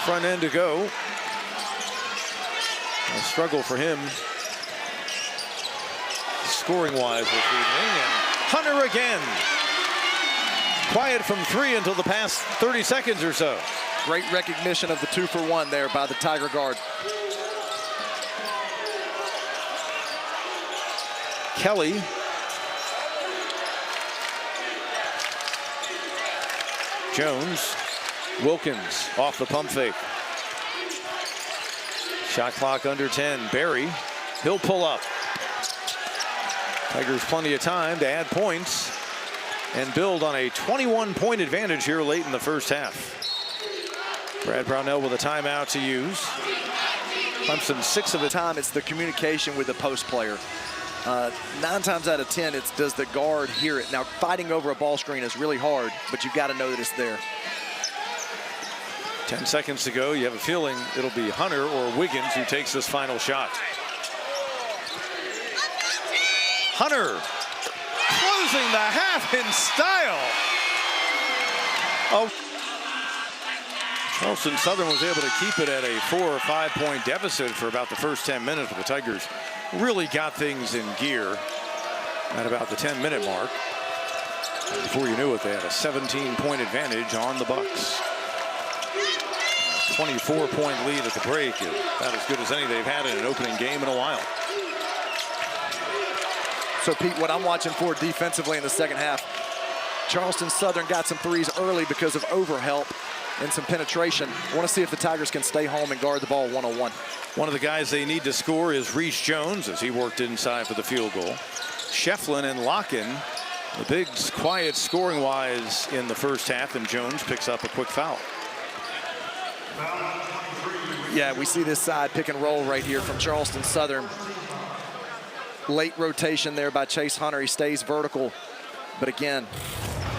front end to go. A struggle for him scoring-wise this evening. And Hunter again. Quiet from 3 until the past 30 seconds or so. Great recognition of the 2 for 1 there by the Tiger guard. Kelly. Jones. Wilkins off the pump fake. Shot clock under 10. Barry. He'll pull up. Tigers plenty of time to add points and build on a 21-point advantage here late in the first half. Brad Brownell with a timeout to use. Clemson 6 of the time. It's the communication with the post player. 9 times out of 10, it's does the guard hear it. Now, fighting over a ball screen is really hard, but you've got to know that it's there. 10 seconds to go. You have a feeling it'll be Hunter or Wiggins who takes this final shot. Hunter closing the half in style. Oh, Charleston Southern was able to keep it at a 4 or 5 point deficit for about the first 10 minutes, but the Tigers really got things in gear at about the 10-minute mark. And before you knew it, they had a 17-point advantage on the Bucks. 24-point lead at the break, about as good as any they've had in an opening game in a while. So, Pete, what I'm watching for defensively in the second half, Charleston Southern got some threes early because of overhelp and some penetration. I want to see if the Tigers can stay home and guard the ball one-on-one. One of the guys they need to score is Reese Jones as he worked inside for the field goal. Shefflin and Locken, the Bigs quiet scoring-wise in the first half, and Jones picks up a quick foul. Yeah, we see this side pick and roll right here from Charleston Southern. Late rotation there by Chase Hunter. He stays vertical, but again,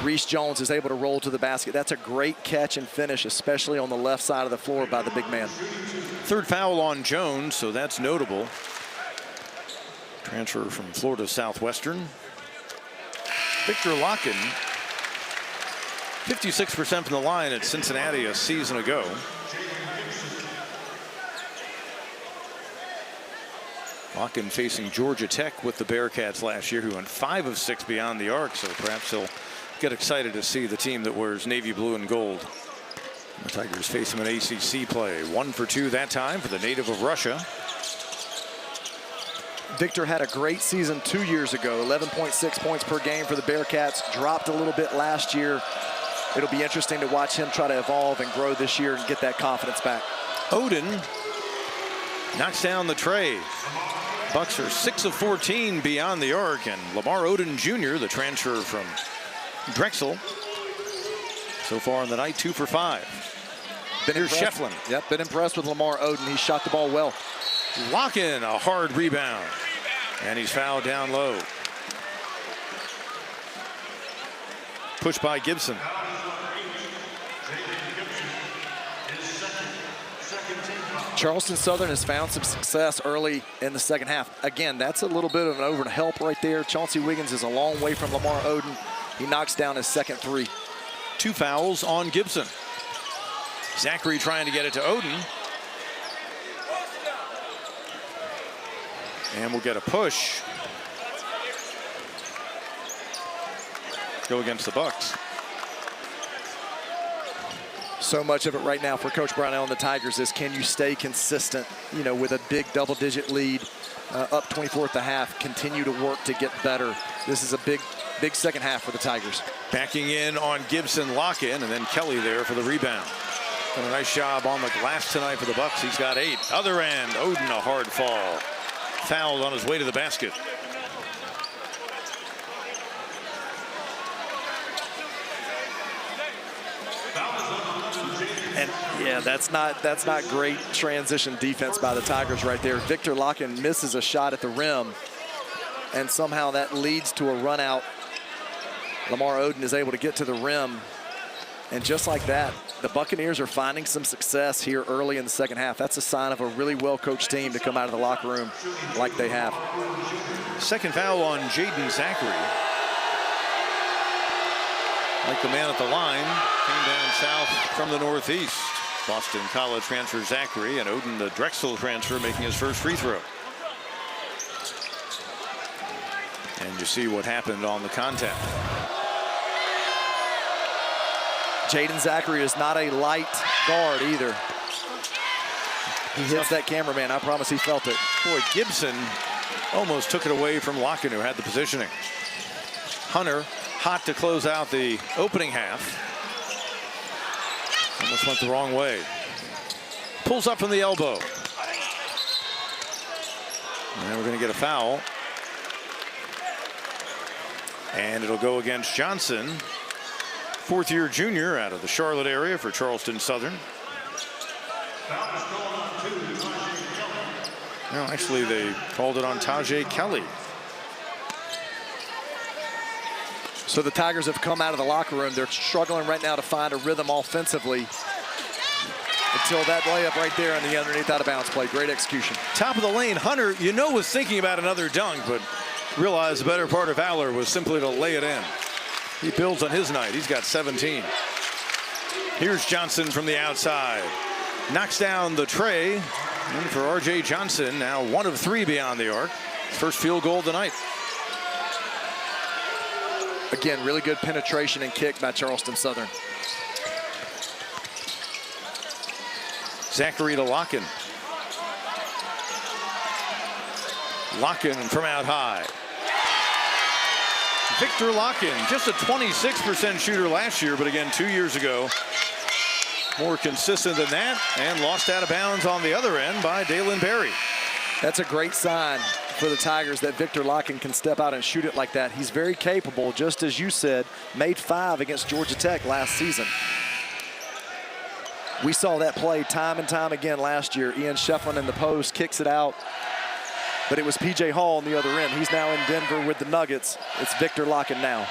Reese Jones is able to roll to the basket. That's a great catch and finish, especially on the left side of the floor by the big man. Third foul on Jones, so that's notable. Transfer from Florida Southwestern. Victor Locken, 56% from the line at Cincinnati a season ago. Locken facing Georgia Tech with the Bearcats last year, who went 5 of 6 beyond the arc, so perhaps he'll get excited to see the team that wears navy blue and gold. The Tigers face him in ACC play. 1 for 2 that time for the native of Russia. Victor had a great season 2 years ago, 11.6 points per game for the Bearcats, dropped a little bit last year. It'll be interesting to watch him try to evolve and grow this year and get that confidence back. Oden knocks down the tray. Bucks are 6 of 14 beyond the arc, and Lamar Oden Jr., the transfer from Drexel, so far on the night 2 for 5. Here's Shefflin. Yep, been impressed with Lamar Oden. He shot the ball well. Locken, a hard rebound, and he's fouled down low. Pushed by Gibson. Charleston Southern has found some success early in the second half. Again, that's a little bit of an overhelp right there. Chauncey Wiggins is a long way from Lamar Oden. He knocks down his second 3. 2 fouls on Gibson. Zachary trying to get it to Oden. And we'll get a push. Go against the Bucks. So much of it right now for Coach Brownell and the Tigers is, can you stay consistent, you know, with a big double-digit lead, up 24 at the half, continue to work to get better. This is a big second half for the Tigers. Backing in on Gibson, Locken, and then Kelly there for the rebound. Done a nice job on the glass tonight for the Bucks. He's got 8. Other end, Oden, a hard fall. Fouled on his way to the basket. And yeah, that's not great transition defense by the Tigers right there. Victor Locken misses a shot at the rim, and somehow that leads to a run out. Lamar Oden is able to get to the rim, and just like that, the Buccaneers are finding some success here early in the second half. That's a sign of a really well-coached team to come out of the locker room like they have. Second foul on Jaden Zachary. Like the man at the line, came down south from the northeast. Boston College transfer Zachary, and Oden, the Drexel transfer, making his first free throw. And you see what happened on the contact. Jaden Zachary is not a light guard either. He hits that cameraman. I promise he felt it. Boy, Gibson almost took it away from Locken, who had the positioning. Hunter hot to close out the opening half. Almost went the wrong way. Pulls up from the elbow. And we're going to get a foul. And it'll go against Johnson. 4th-year junior out of the Charlotte area for Charleston Southern. No, actually, they called it on Tajay Kelly. So the Tigers have come out of the locker room. They're struggling right now to find a rhythm offensively until that layup right there on the underneath out of bounds play. Great execution. Top of the lane, Hunter, you know, was thinking about another dunk, but realized the better part of valor was simply to lay it in. He builds on his night. He's got 17. Here's Johnson from the outside. Knocks down the tray. And for R.J. Johnson, now 1 of 3 beyond the arc. First field goal of the night. Again, really good penetration and kick by Charleston Southern. Zachary to Locken. Locken from out high. Victor Locken, just a 26% shooter last year, but again, 2 years ago, more consistent than that, and lost out of bounds on the other end by Dalen Berry. That's a great sign for the Tigers that Victor Locken can step out and shoot it like that. He's very capable, just as you said, made 5 against Georgia Tech last season. We saw that play time and time again last year. Ian Shefflin in the post, kicks it out. But it was P.J. Hall on the other end. He's now in Denver with the Nuggets. It's Victor Locken now.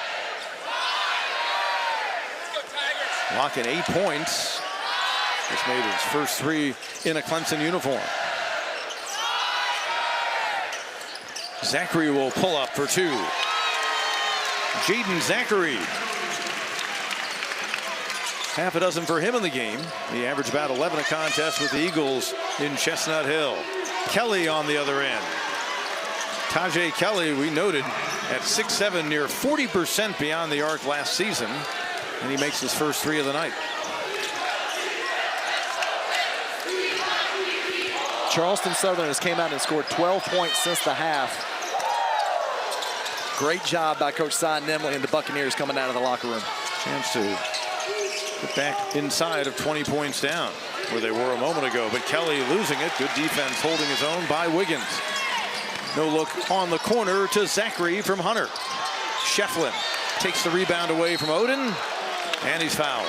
Locken 8 points. Just made his first 3 in a Clemson uniform. Zachary will pull up for 2. Jaden Zachary. Half a dozen for him in the game. He averaged about 11 a contest with the Eagles in Chestnut Hill. Kelly on the other end. Tajay Kelly, we noted, at 6'7", near 40% beyond the arc last season, and he makes his first 3 of the night. Charleston Southern has came out and scored 12 points since the half. Great job by Coach Cy Nimley and the Buccaneers coming out of the locker room. Chance to get back inside of 20 points down, where they were a moment ago. But Kelly losing it. Good defense holding his own by Wiggins. No look on the corner to Zachary from Hunter. Shefflin takes the rebound away from Odin, and he's fouled.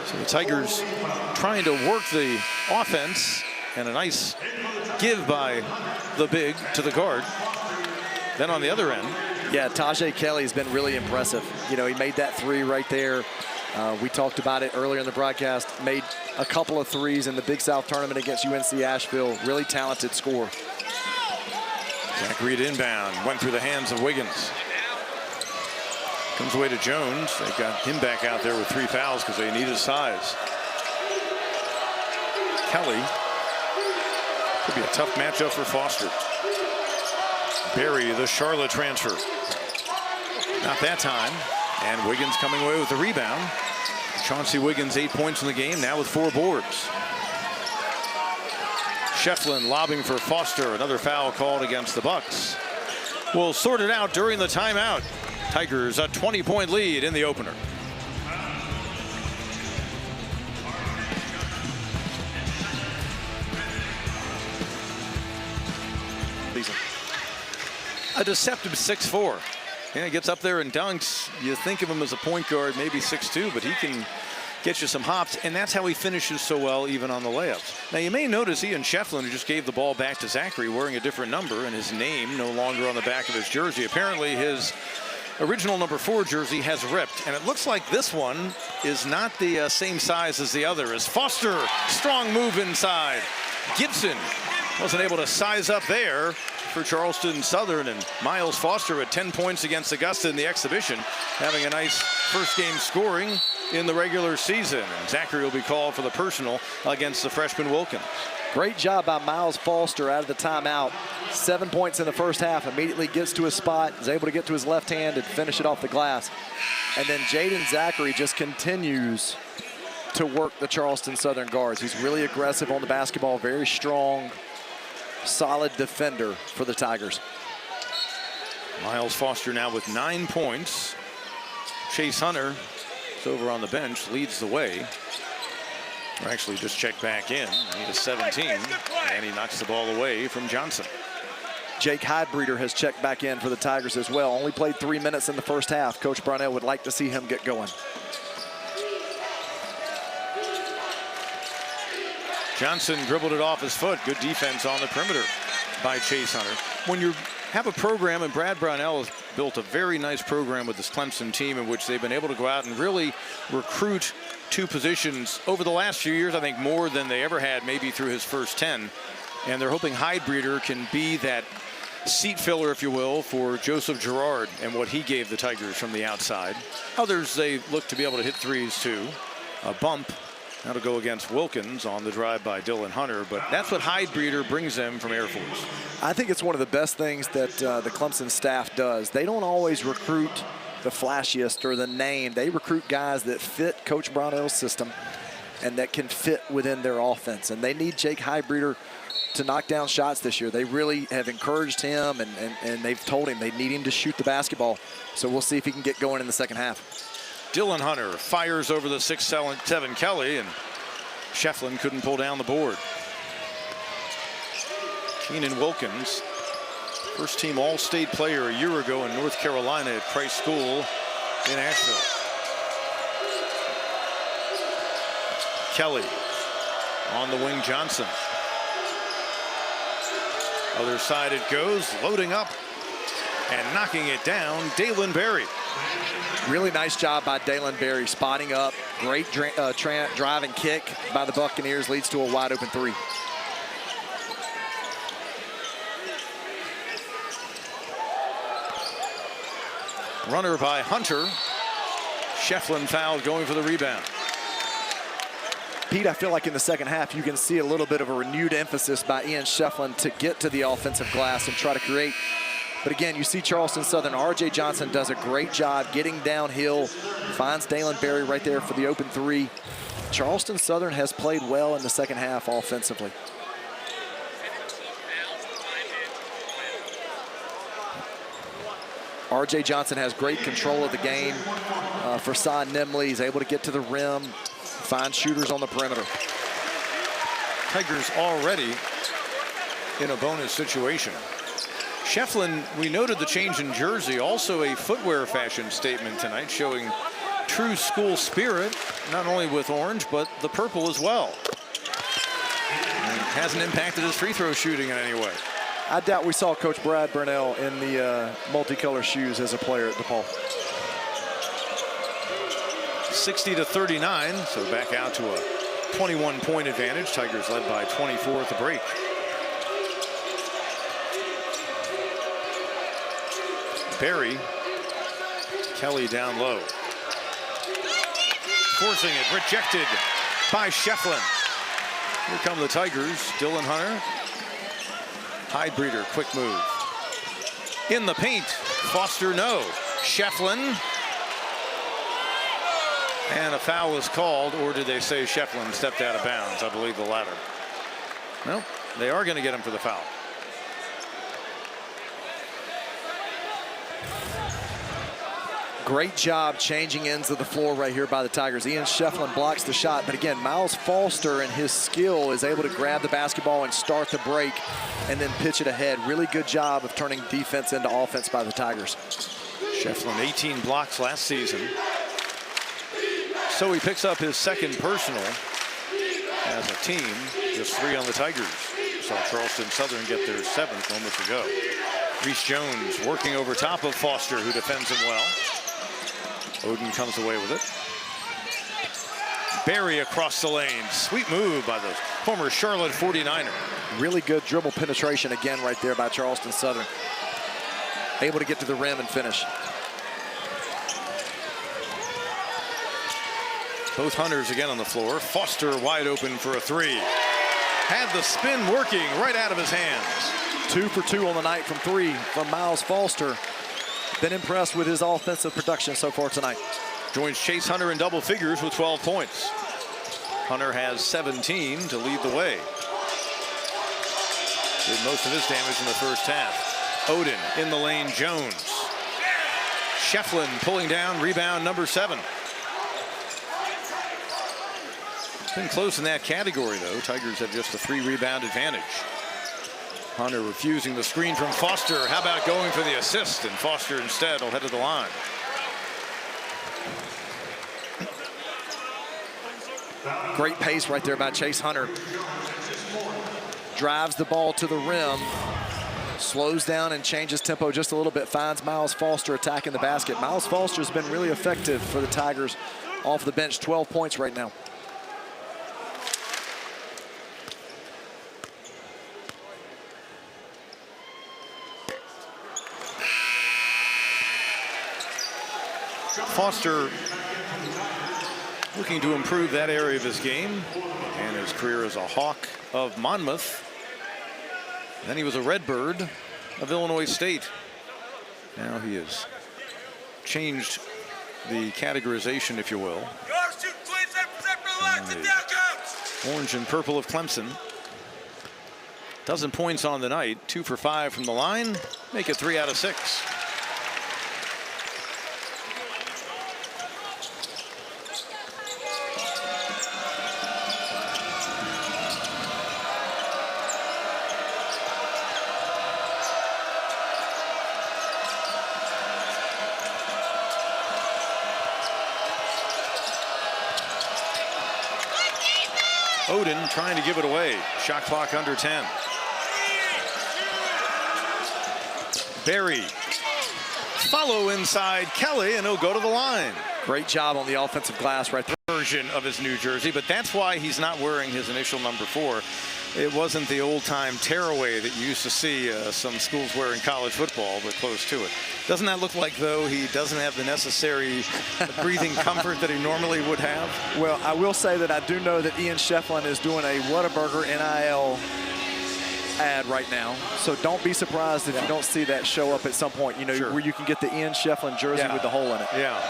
So the Tigers trying to work the offense, and a nice give by the big to the guard. Then on the other end, yeah, Tajay Kelly has been really impressive. You know, he made that 3 right there. We talked about it earlier in the broadcast. Made a couple of 3s in the Big South tournament against UNC Asheville. Really talented scorer. Zachary at inbound, went through the hands of Wiggins. Comes away to Jones. They got him back out there with 3 fouls because they need his size. Kelly. Could be a tough matchup for Foster. Berry, the Charlotte transfer. Not that time. And Wiggins coming away with the rebound. Chauncey Wiggins 8 points in the game, now with 4 boards. Shefflin lobbing for Foster. Another foul called against the Bucks. We'll sort it out during the timeout. Tigers a 20-point lead in the opener. A deceptive 6'4". Yeah, he gets up there and dunks. You think of him as a point guard, maybe 6'2", but he can get you some hops, and that's how he finishes so well even on the layups. Now you may notice Ian Shefflin, who just gave the ball back to Zachary, wearing a different number, and his name no longer on the back of his jersey. Apparently his original number 4 jersey has ripped, and it looks like this one is not the same size as the other. As Foster, strong move inside. Gibson wasn't able to size up there for Charleston Southern, and Myles Foster at 10 points against Augusta in the exhibition, having a nice first game scoring in the regular season. And Zachary will be called for the personal against the freshman Wilkins. Great job by Myles Foster out of the timeout. 7 points in the first half, immediately gets to his spot, is able to get to his left hand and finish it off the glass. And then Jaden Zachary just continues to work the Charleston Southern guards. He's really aggressive on the basketball, very strong, solid defender for the Tigers. Myles Foster now with 9 points. Chase Hunter is over on the bench, leads the way. Or actually just checked back in. He has 17, and he knocks the ball away from Johnson. Jake Heidbreeder has checked back in for the Tigers as well. Only played 3 minutes in the first half. Coach Brownell would like to see him get going. Johnson dribbled it off his foot. Good defense on the perimeter by Chase Hunter. When you have a program, and Brad Brownell has built a very nice program with this Clemson team in which they've been able to go out and really recruit 2 positions over the last few years, I think more than they ever had, maybe through his first 10. And they're hoping Heidbreeder can be that seat filler, if you will, for Joseph Girard and what he gave the Tigers from the outside. Others, they look to be able to hit threes too. A bump. That'll go against Wilkins on the drive by Dylan Hunter, but that's what Heidbreeder brings them from Air Force. I think it's one of the best things that the Clemson staff does. They don't always recruit the flashiest or the name. They recruit guys that fit Coach Brownell's system, and that can fit within their offense. And they need Jake Highbreeder to knock down shots this year. They really have encouraged him, and they've told him they need him to shoot the basketball. So we'll see if he can get going in the second half. Dylan Hunter fires over the 6'7" Kelly, and Shefflin couldn't pull down the board. Keenan Wilkins, first team All-State player a year ago in North Carolina at Price School in Asheville. Kelly on the wing, Johnson. Other side it goes, loading up and knocking it down, Dalen Berry. Really nice job by Dalen Berry, spotting up. Great drive and kick by the Buccaneers leads to a wide open three. Runner by Hunter. Shefflin fouled going for the rebound. Pete, I feel like in the second half you can see a little bit of a renewed emphasis by Ian Shefflin to get to the offensive glass and try to create. But again, you see Charleston Southern. R.J. Johnson does a great job getting downhill, finds Dalen Berry right there for the open three. Charleston Southern has played well in the second half offensively. R.J. Johnson has great control of the game for Cy Nimley. He's able to get to the rim, find shooters on the perimeter. Tigers already in a bonus situation. Shefflin, we noted the change in jersey, also a footwear fashion statement tonight, showing true school spirit, not only with orange, but the purple as well. And hasn't impacted his free throw shooting in any way. I doubt we saw Coach Brad Brownell in the multicolor shoes as a player at DePaul. 60-39, so back out to a 21-point advantage. Tigers led by 24 at the break. Berry, Kelly down low. Forcing it, rejected by Shefflin. Here come the Tigers. Dylan Hunter. Highbreeder, quick move. In the paint, Foster no. Shefflin. And a foul was called, or did they say Shefflin stepped out of bounds? I believe the latter. No, they are going to get him for the foul. Great job changing ends of the floor right here by the Tigers. Ian Shefflin blocks the shot, but again, Myles Foster and his skill is able to grab the basketball and start the break and then pitch it ahead. Really good job of turning defense into offense by the Tigers. Shefflin 18 blocks last season. So he picks up his second personal as a team, just 3 on the Tigers. Saw Charleston Southern get their 7th moments ago. Reese Jones working over top of Foster, who defends him well. Oden comes away with it. Berry across the lane. Sweet move by the former Charlotte 49er. Really good dribble penetration again right there by Charleston Southern. Able to get to the rim and finish. Both Hunters again on the floor. Foster wide open for a 3. Had the spin working right out of his hands. 2 for 2 on the night from 3 from Myles Foster. Been impressed with his offensive production so far tonight. Joins Chase Hunter in double figures with 12 points. Hunter has 17 to lead the way. Did most of his damage in the first half. Oden in the lane, Jones. Shefflin pulling down, rebound number 7. Been close in that category though. Tigers have just a 3 rebound advantage. Hunter refusing the screen from Foster. How about going for the assist? And Foster instead will head to the line. Great pace right there by Chase Hunter. Drives the ball to the rim. Slows down and changes tempo just a little bit. Finds Myles Foster attacking the basket. Myles Foster has been really effective for the Tigers off the bench. 12 points right now. Foster looking to improve that area of his game and his career as a Hawk of Monmouth. Then he was a Redbird of Illinois State. Now he has changed the categorization, if you will. Orange and purple of Clemson. Dozen points on the night, 2 for 5 from the line. Make it 3 out of 6. Oden trying to give it away. Shot clock under 10. Berry. Follow inside Kelly, and he'll go to the line. Great job on the offensive glass right there. Version of his New Jersey, but that's why he's not wearing his initial number 4. It wasn't the old-time tearaway that you used to see some schools wear in college football, but close to it. Doesn't that look like, though, he doesn't have the necessary breathing comfort that he normally would have? Well, I will say that I do know that Ian Shefflin is doing a Whataburger NIL ad right now, so don't be surprised if you don't see that show up at some point, you know, Sure. where you can get the Ian Shefflin jersey with the hole in it. Yeah.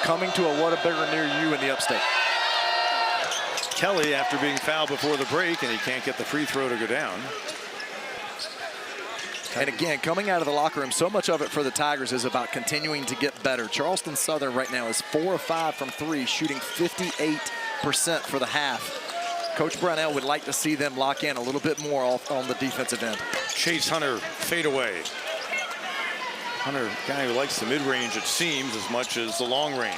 Coming to a Whataburger near you in the upstate. Kelly, after being fouled before the break, and he can't get the free throw to go down. And again, coming out of the locker room, so much of it for the Tigers is about continuing to get better. Charleston Southern right now is 4 of 5 from 3, shooting 58% for the half. Coach Brownell would like to see them lock in a little bit more off on the defensive end. Chase Hunter fade away. Hunter, guy who likes the mid-range, it seems, as much as the long range.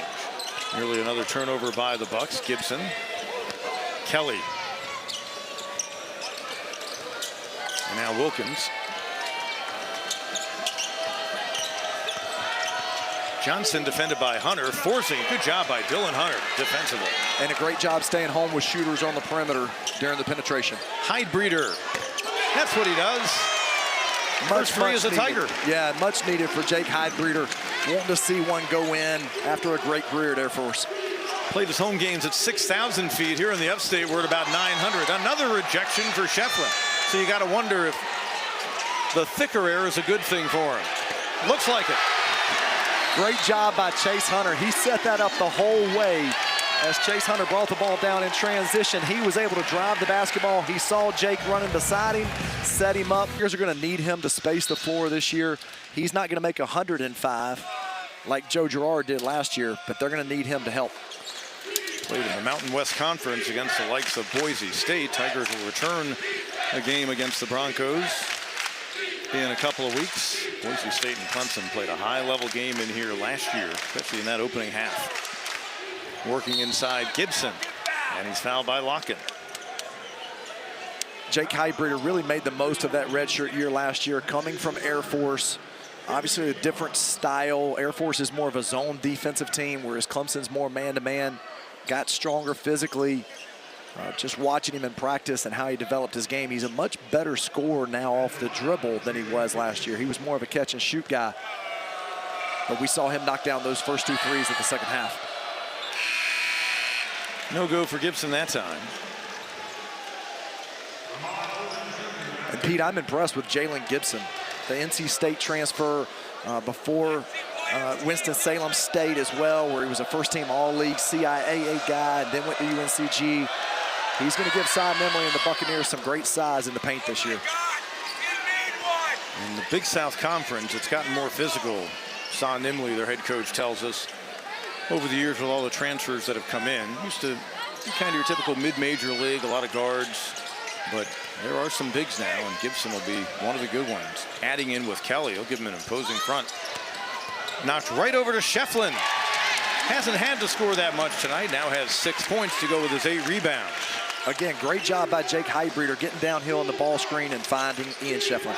Nearly another turnover by the Bucks. Gibson. Kelly. And now Wilkins. Johnson defended by Hunter, forcing. Good job by Dylan Hunter defensively. And a great job staying home with shooters on the perimeter during the penetration. Hydebreeder. That's what he does. First three as a Tiger. Yeah, much needed for Jake Hydebreeder. Wanting to see one go in after a great career at Air Force. Played his home games at 6,000 feet. Here in the upstate, we're at about 900. Another rejection for Shefflin. So you got to wonder if the thicker air is a good thing for him. Looks like it. Great job by Chase Hunter. He set that up the whole way. As Chase Hunter brought the ball down in transition, he was able to drive the basketball. He saw Jake running beside him, set him up. Tigers are going to need him to space the floor this year. He's not going to make 105 like Joe Girard did last year, but they're going to need him to help. Played in the Mountain West Conference against the likes of Boise State. Tigers will return a game against the Broncos in a couple of weeks. Boise State and Clemson played a high-level game in here last year, especially in that opening half. Working inside Gibson, and he's fouled by Locken. Jake Hydebreeder really made the most of that redshirt year last year, coming from Air Force. Obviously a different style. Air Force is more of a zone defensive team, whereas Clemson's more man-to-man. Got stronger physically. Just watching him in practice and how he developed his game, he's a much better scorer now off the dribble than he was last year. He was more of a catch-and-shoot guy. But we saw him knock down those first 2 threes at the second half. No go for Gibson that time. And Pete, I'm impressed with Jalen Gibson, the NC State transfer before Winston-Salem State as well, where he was a first-team All-League CIAA guy, and then went to UNCG. He's going to give Cy Nimley and the Buccaneers some great size in the paint this year. In the Big South Conference, it's gotten more physical. Cy Nimley, their head coach, tells us over the years with all the transfers that have come in. Used to be kind of your typical mid-major league, a lot of guards, but there are some bigs now, and Gibson will be one of the good ones. Adding in with Kelly, he'll give him an imposing front. Knocked right over to Shefflin. Hasn't had to score that much tonight. Now has 6 points to go with his 8 rebounds. Again, great job by Jake Hydebreeder getting downhill on the ball screen and finding Ian Shefflin.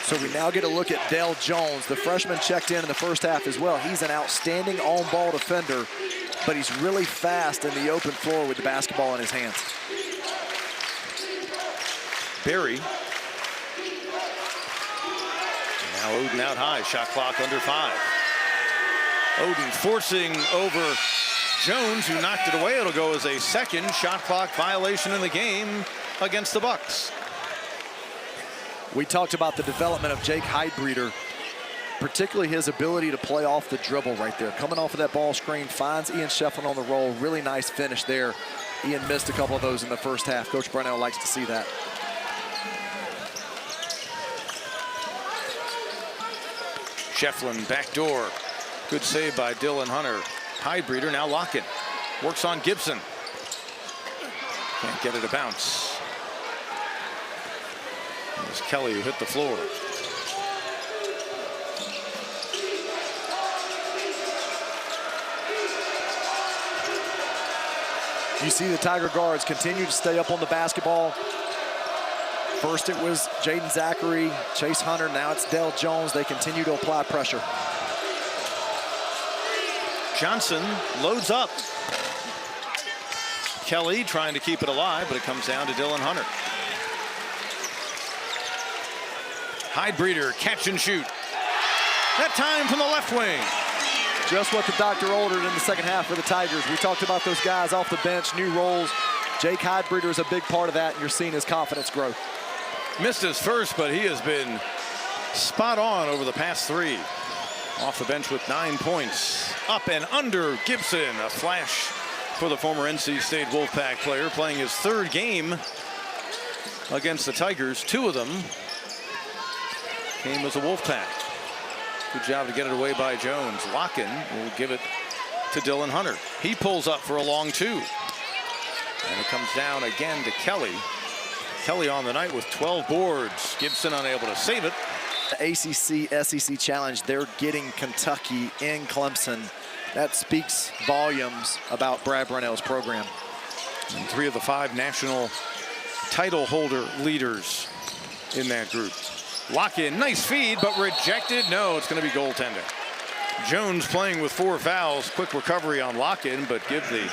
So we now get a look at Dell Jones. The freshman checked in the first half as well. He's an outstanding on-ball defender, but he's really fast in the open floor with the basketball in his hands. Berry. Now Oden out high, shot clock under 5. Oden forcing over Jones, who knocked it away. It'll go as a second shot clock violation in the game against the Bucks. We talked about the development of Jake Hydebreeder, particularly his ability to play off the dribble right there. Coming off of that ball screen, finds Ian Shefflin on the roll. Really nice finish there. Ian missed a couple of those in the first half. Coach Brownell likes to see that. Shefflin backdoor. Good save by Dylan Hunter. Hydebreeder now locking. Works on Gibson. Can't get it to bounce. It was Kelly who hit the floor. You see the Tiger guards continue to stay up on the basketball. First it was Jaden Zachary, Chase Hunter, now it's Dell Jones. They continue to apply pressure. Johnson loads up. Kelly trying to keep it alive, but it comes down to Dylan Hunter. Hydebreeder, catch and shoot. That time from the left wing. Just what the doctor ordered in the second half for the Tigers. We talked about those guys off the bench, new roles. Jake Hydebreeder is a big part of that, and you're seeing his confidence grow. Missed his first, but he has been spot on over the past 3. Off the bench with 9 points. Up and under Gibson. A flash for the former NC State Wolfpack player, playing his 3rd game against the Tigers. 2 of them came as a Wolfpack. Good job to get it away by Jones. Locken will give it to Dylan Hunter. He pulls up for a long 2. And it comes down again to Kelly. Kelly on the night with 12 boards. Gibson unable to save it. The ACC SEC Challenge, they're getting Kentucky in Clemson. That speaks volumes about Brad Brownell's program. And 3 of the 5 national title holder leaders in that group. Lock-in, nice feed, but rejected. No, it's going to be goaltending. Jones playing with 4 fouls. Quick recovery on Lock-in, but give the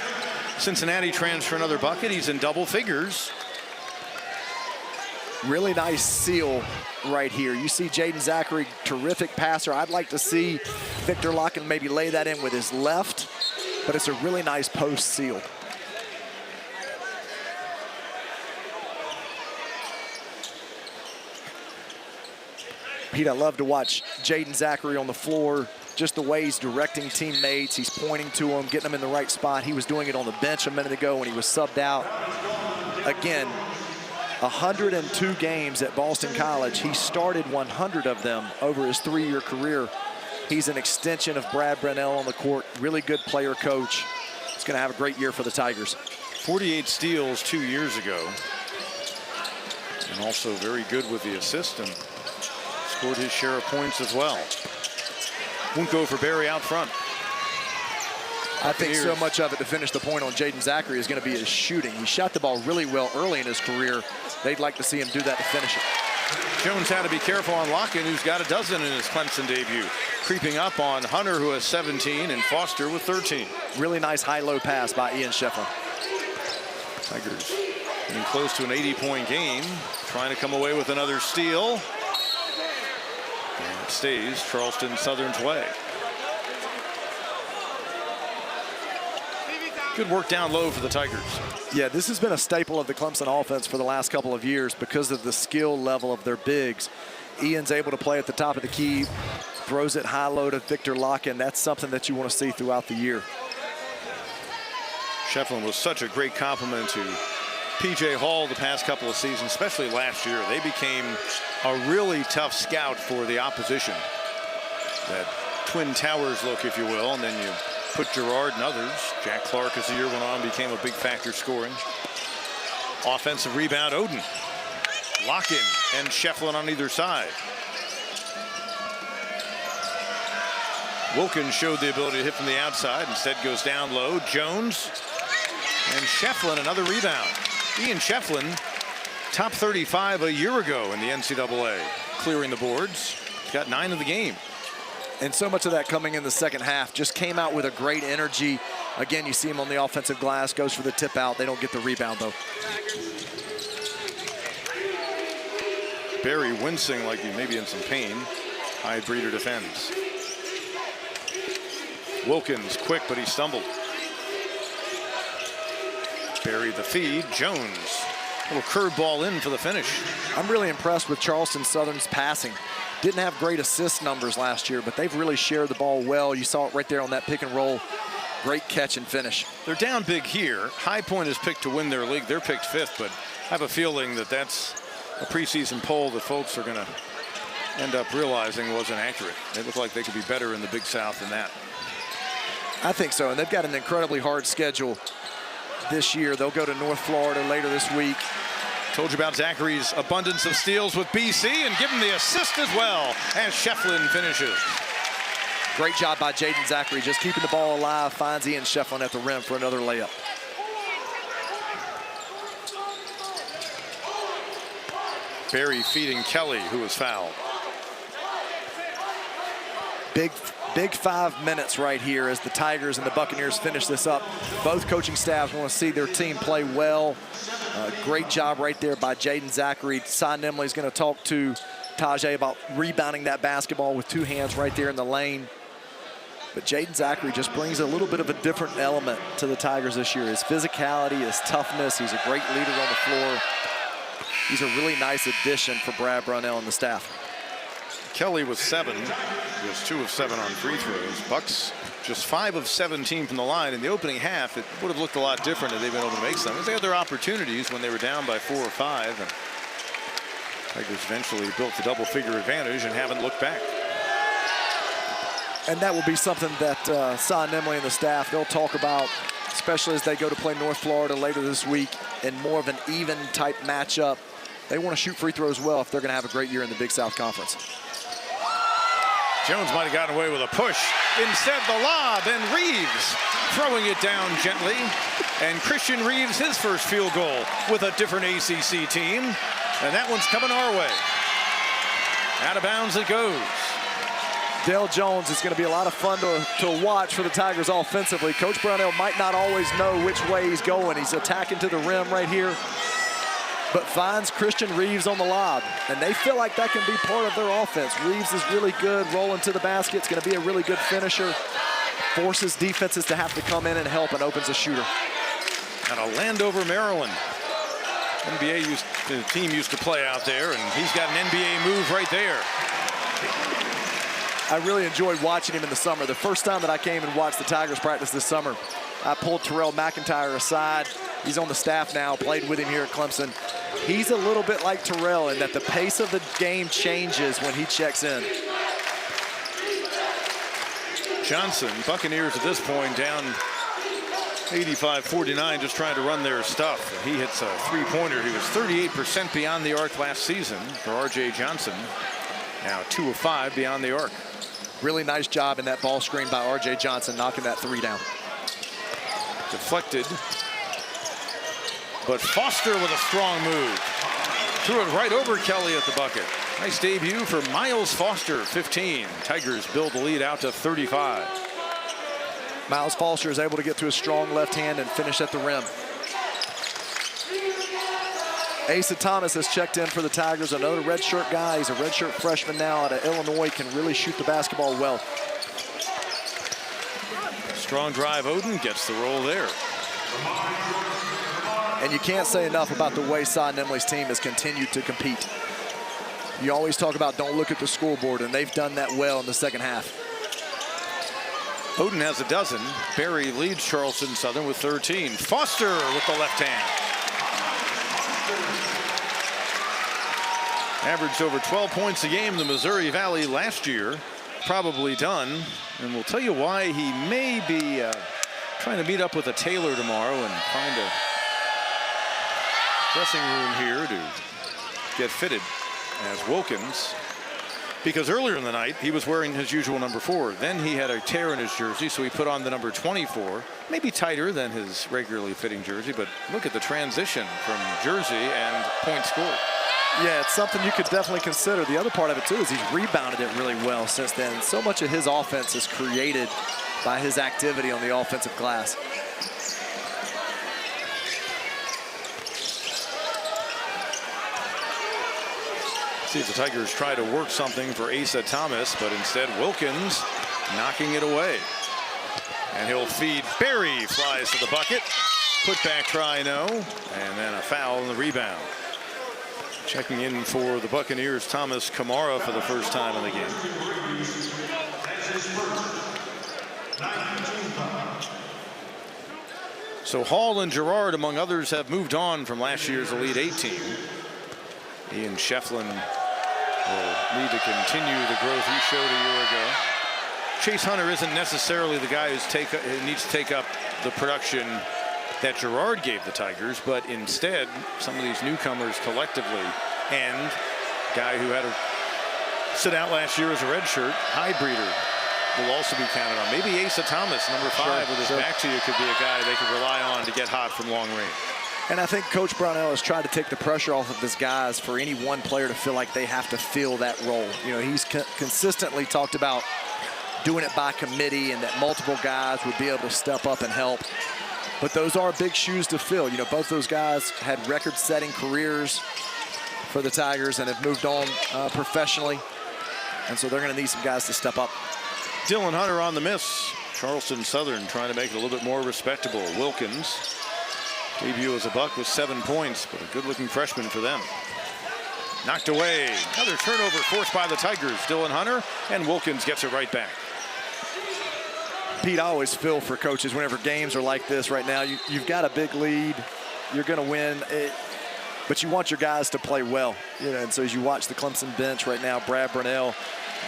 Cincinnati transfer another bucket. He's in double figures. Really nice seal right here. You see Jaden Zachary, terrific passer. I'd like to see Victor Locken maybe lay that in with his left, but it's a really nice post seal. Pete, I love to watch Jaden Zachary on the floor, just the way he's directing teammates. He's pointing to them, getting them in the right spot. He was doing it on the bench a minute ago when he was subbed out. Again, 102 games at Boston College. He started 100 of them over his 3-year career. He's an extension of Brad Brownell on the court. Really good player coach. He's going to have a great year for the Tigers. 48 steals 2 years ago. And also very good with the assist and scored his share of points as well. Won't go for Barry out front. I think so much of it to finish the point on Jaden Zachary is going to be his shooting. He shot the ball really well early in his career. They'd like to see him do that to finish it. Jones had to be careful on Locken, who's got a dozen in his Clemson debut. Creeping up on Hunter, who has 17, and Foster with 13. Really nice high-low pass by Ian Shefflin. Tigers getting close to an 80-point game. Trying to come away with another steal. And it stays Charleston Southern's way. Good work down low for the Tigers. Yeah, this has been a staple of the Clemson offense for the last couple of years because of the skill level of their bigs. Ian's able to play at the top of the key, throws it high-low to Victor Locken. That's something that you want to see throughout the year. Shefflin was such a great compliment to P.J. Hall the past couple of seasons, especially last year. They became a really tough scout for the opposition. That Twin Towers look, if you will, and then you put Gerard and others. Jack Clark, as the year went on, became a big factor scoring. Offensive rebound, Oden. Lock-in and Shefflin on either side. Wilkins showed the ability to hit from the outside. Instead goes down low. Jones and Shefflin, another rebound. Ian Shefflin, top 35 a year ago in the NCAA. Clearing the boards. He's got 9 of the game. And so much of that coming in the second half. Just came out with a great energy. Again, you see him on the offensive glass, goes for the tip out. They don't get the rebound, though. Barry wincing like he may be in some pain. Hydebreeder defends. Wilkins quick, but he stumbled. Barry the feed. Jones Little curveball in for the finish. I'm really impressed with Charleston Southern's passing. Didn't have great assist numbers last year, but they've really shared the ball well. You saw it right there on that pick and roll. Great catch and finish. They're down big here. High Point is picked to win their league. They're picked 5th, but I have a feeling that that's a preseason poll that folks are going to end up realizing wasn't accurate. They look like they could be better in the Big South than that. I think so, and they've got an incredibly hard schedule this year. They'll go to North Florida later this week. Told you about Zachary's abundance of steals with BC, and give him the assist as well as Shefflin finishes. Great job by Jaden Zachary, just keeping the ball alive, finds Ian Shefflin at the rim for another layup. Barry feeding Kelly, who was fouled. Big 5 minutes right here as the Tigers and the Buccaneers finish this up. Both coaching staffs want to see their team play well. Great job right there by Jaden Zachary. Cy Nimley's going to talk to Tajay about rebounding that basketball with 2 hands right there in the lane. But Jaden Zachary just brings a little bit of a different element to the Tigers this year. His physicality, his toughness, he's a great leader on the floor. He's a really nice addition for Brad Brownell and the staff. Kelly was 7. He was 2 of 7 on free throws. Bucks just 5 of 17 from the line. In the opening half, it would have looked a lot different if they'd been able to make some. They had their opportunities when they were down by 4 or 5. And Tigers eventually built the double-figure advantage and haven't looked back. And that will be something that Cy Nimley and the staff, they'll talk about, especially as they go to play North Florida later this week in more of an even type matchup. They want to shoot free throws well if they're going to have a great year in the Big South Conference. Jones might have gotten away with a push. Instead, the lob, and Reeves throwing it down gently. And Christian Reeves, his first field goal with a different ACC team. And that one's coming our way. Out of bounds it goes. Dale Jones is going to be a lot of fun to watch for the Tigers offensively. Coach Brownell might not always know which way he's going. He's attacking to the rim right here, but finds Christian Reeves on the lob. And they feel like that can be part of their offense. Reeves is really good rolling to the basket. It's going to be a really good finisher. Forces defenses to have to come in and help and opens a shooter. Out of Landover, Maryland. The team used to play out there, and he's got an NBA move right there. I really enjoyed watching him in the summer. The first time that I came and watched the Tigers practice this summer, I pulled Terrell McIntyre aside. He's on the staff now, played with him here at Clemson. He's a little bit like Terrell in that the pace of the game changes when he checks in. Johnson, Buccaneers at this point down 85-49, just trying to run their stuff. He hits a 3-pointer. He was 38% beyond the arc last season for R.J. Johnson. Now 2 of 5 beyond the arc. Really nice job in that ball screen by R.J. Johnson, knocking that 3 down. Deflected. But Foster with a strong move. Threw it right over Kelly at the bucket. Nice debut for Myles Foster, 15. Tigers build the lead out to 35. Myles Foster is able to get to his strong left hand and finish at the rim. Asa Thomas has checked in for the Tigers, another redshirt guy. He's a redshirt freshman now out of Illinois, can really shoot the basketball well. Strong drive, Oden gets the roll there. And you can't say enough about the way Cy Nimley's team has continued to compete. You always talk about don't look at the scoreboard, and they've done that well in the second half. Oden has a dozen. Barry leads Charleston Southern with 13. Foster with the left hand. Averaged over 12 points a game in the Missouri Valley last year. Probably done. And we'll tell you why he may be trying to meet up with a tailor tomorrow and find a dressing room here to get fitted as Wilkins. Because earlier in the night, he was wearing his usual number 4. Then he had a tear in his jersey, so he put on the number 24. Maybe tighter than his regularly fitting jersey, but look at the transition from jersey and point scored. Yeah, it's something you could definitely consider. The other part of it, too, is he's rebounded it really well since then. So much of his offense is created by his activity on the offensive glass. See if the Tigers try to work something for Asa Thomas, but instead Wilkins knocking it away. And he'll feed Barry, flies to the bucket. Putback try, no. And then a foul on the rebound. Checking in for the Buccaneers, Thomas Kamara for the first time in the game. So Hall and Gerard, among others, have moved on from last year's Elite 8 team. Ian Shefflin will need to continue the growth he showed a year ago. Chase Hunter isn't necessarily the guy who needs to take up the production that Gerard gave the Tigers, but instead, some of these newcomers collectively, and guy who had to sit out last year as a redshirt, Highbreeder, will also be counted on. Maybe Asa Thomas, number 5, with his back to you, could be a guy they could rely on to get hot from long range. And I think Coach Brownell has tried to take the pressure off of his guys for any one player to feel like they have to fill that role. You know, he's consistently talked about doing it by committee and that multiple guys would be able to step up and help. But those are big shoes to fill. You know, both those guys had record-setting careers for the Tigers and have moved on professionally. And so they're going to need some guys to step up. Dylan Hunter on the miss. Charleston Southern trying to make it a little bit more respectable. Wilkins, debut as a Buck with 7 points, but a good-looking freshman for them. Knocked away. Another turnover forced by the Tigers. Dylan Hunter, and Wilkins gets it right back. Pete, I always feel for coaches whenever games are like this right now. You've got a big lead. You're going to win. But you want your guys to play well. You know, and so as you watch the Clemson bench right now, Brad Brownell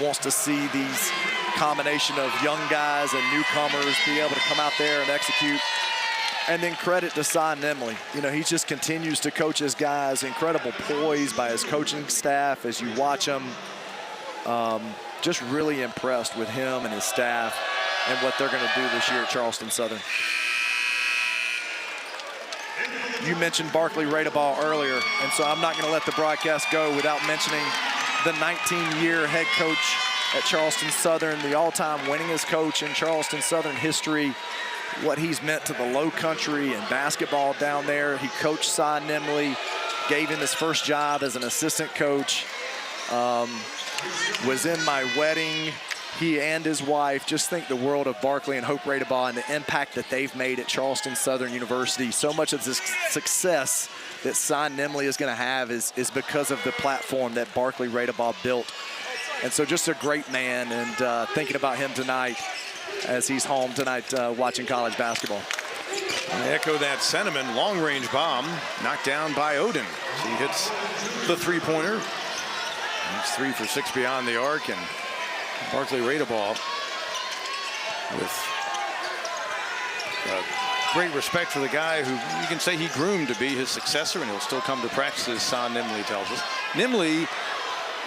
wants to see these combination of young guys and newcomers be able to come out there and execute. And then credit to Cy Nimley. You know, he just continues to coach his guys. Incredible poise by his coaching staff as you watch him. Just really impressed with him and his staff and what they're going to do this year at Charleston Southern. You mentioned Barkley Radeball earlier, and so I'm not going to let the broadcast go without mentioning the 19-year head coach at Charleston Southern, the all-time winningest coach in Charleston Southern history, what he's meant to the low country and basketball down there. He coached Cy Nimley, gave him his first job as an assistant coach, was in my wedding. He and his wife just think the world of Barkley and Hope Radeball and the impact that they've made at Charleston Southern University. So much of this success that Cy Nimley is going to have is because of the platform that Barkley Radeball built. And so just a great man, and thinking about him tonight as he's home tonight watching college basketball. I echo that sentiment. Long-range bomb knocked down by Odin. So he hits the three-pointer. He's 3 for 6 beyond the arc, and Barkley Radeball with great respect for the guy who you can say he groomed to be his successor, and he'll still come to practice, as Son Nimley tells us. Nimley,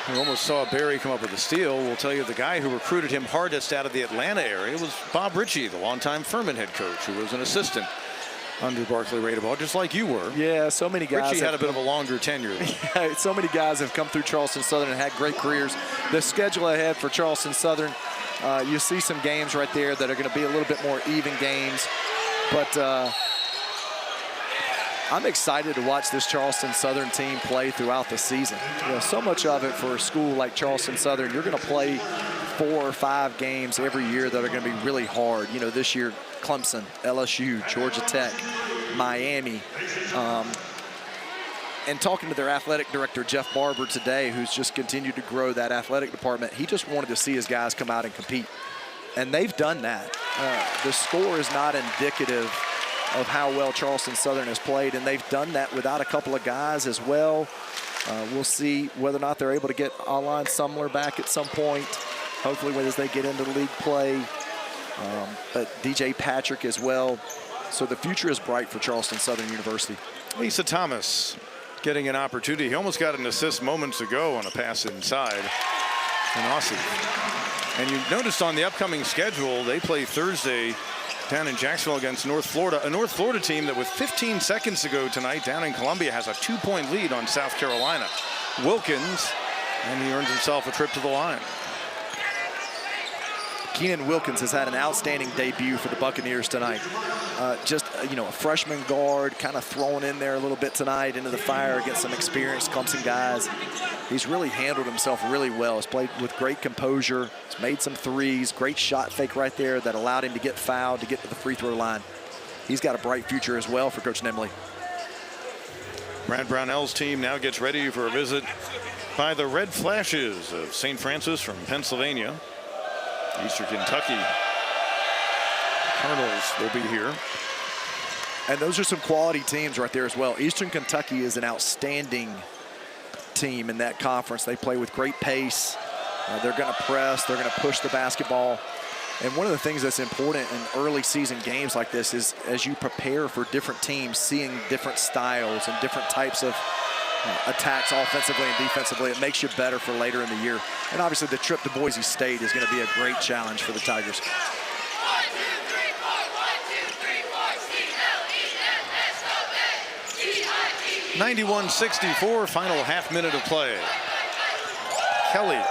who almost saw Barry come up with a steal, will tell you the guy who recruited him hardest out of the Atlanta area was Bob Ritchie, the longtime Furman head coach, who was an assistant under Barkley Radeball, just like you were. Yeah, so many guys. Ritchie had a bit of a longer tenure. Yeah, so many guys have come through Charleston Southern and had great careers. The schedule ahead for Charleston Southern, you see some games right there that are going to be a little bit more even games. But I'm excited to watch this Charleston Southern team play throughout the season. You know, so much of it for a school like Charleston Southern, you're going to play 4 or 5 games every year that are going to be really hard. You know, this year, Clemson, LSU, Georgia Tech, Miami. And talking to their athletic director, Jeff Barber, today, who's just continued to grow that athletic department, he just wanted to see his guys come out and compete. And they've done that. The score is not indicative of how well Charleston Southern has played, and they've done that without a couple of guys as well. We'll see whether or not they're able to get Alon Sumler back at some point, hopefully as they get into league play. But DJ Patrick as well. So the future is bright for Charleston Southern University. Asa Thomas getting an opportunity. He almost got an assist moments ago on a pass inside. And Aussie. And you noticed on the upcoming schedule, they play Thursday down in Jacksonville against North Florida. A North Florida team that with 15 seconds to go tonight down in Columbia has a 2-point lead on South Carolina. Wilkins, and he earns himself a trip to the line. Keenan Wilkins has had an outstanding debut for the Buccaneers tonight. Just, you know, a freshman guard kind of thrown in there a little bit tonight into the fire against some experienced Clemson guys. He's really handled himself really well. He's played with great composure. He's made some threes. Great shot fake right there that allowed him to get fouled, to get to the free throw line. he's got a bright future as well for Coach Nimley. Brad Brownell's team now gets ready for a visit by the Red Flashes of St. Francis from Pennsylvania. Eastern Kentucky Colonels will be here. And those are some quality teams right there as well. Eastern Kentucky is an outstanding team in that conference. They play with great pace. They're going to press. They're going to push the basketball. And one of the things that's important in early season games like this is as you prepare for different teams, seeing different styles and different types of attacks offensively and defensively, it makes you better for later in the year. And obviously the trip to Boise State is going to be a great challenge for the Tigers. 91-64, final half minute of play. Kelly.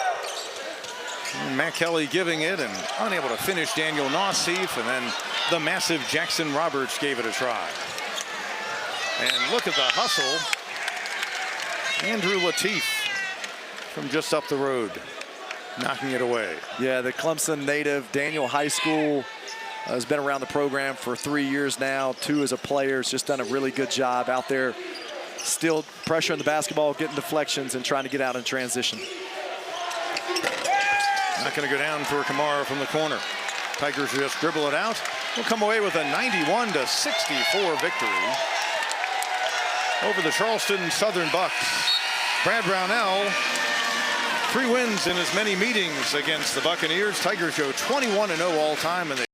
Matt Kelly giving it and unable to finish Daniel Nassif, and then the massive Jackson Roberts gave it a try. And look at the hustle. Andrew Lateef from just up the road, knocking it away. Yeah, the Clemson native, Daniel High School, has been around the program for 3 years now. 2 as a player, has just done a really good job out there. Still pressuring the basketball, getting deflections, and trying to get out in transition. Not going to go down for Kamara from the corner. Tigers just dribble it out. We'll come away with a 91-64 victory over the Charleston Southern Bucks. Brad Brownell, 3 wins in as many meetings against the Buccaneers. Tigers go 21-0 all time, and they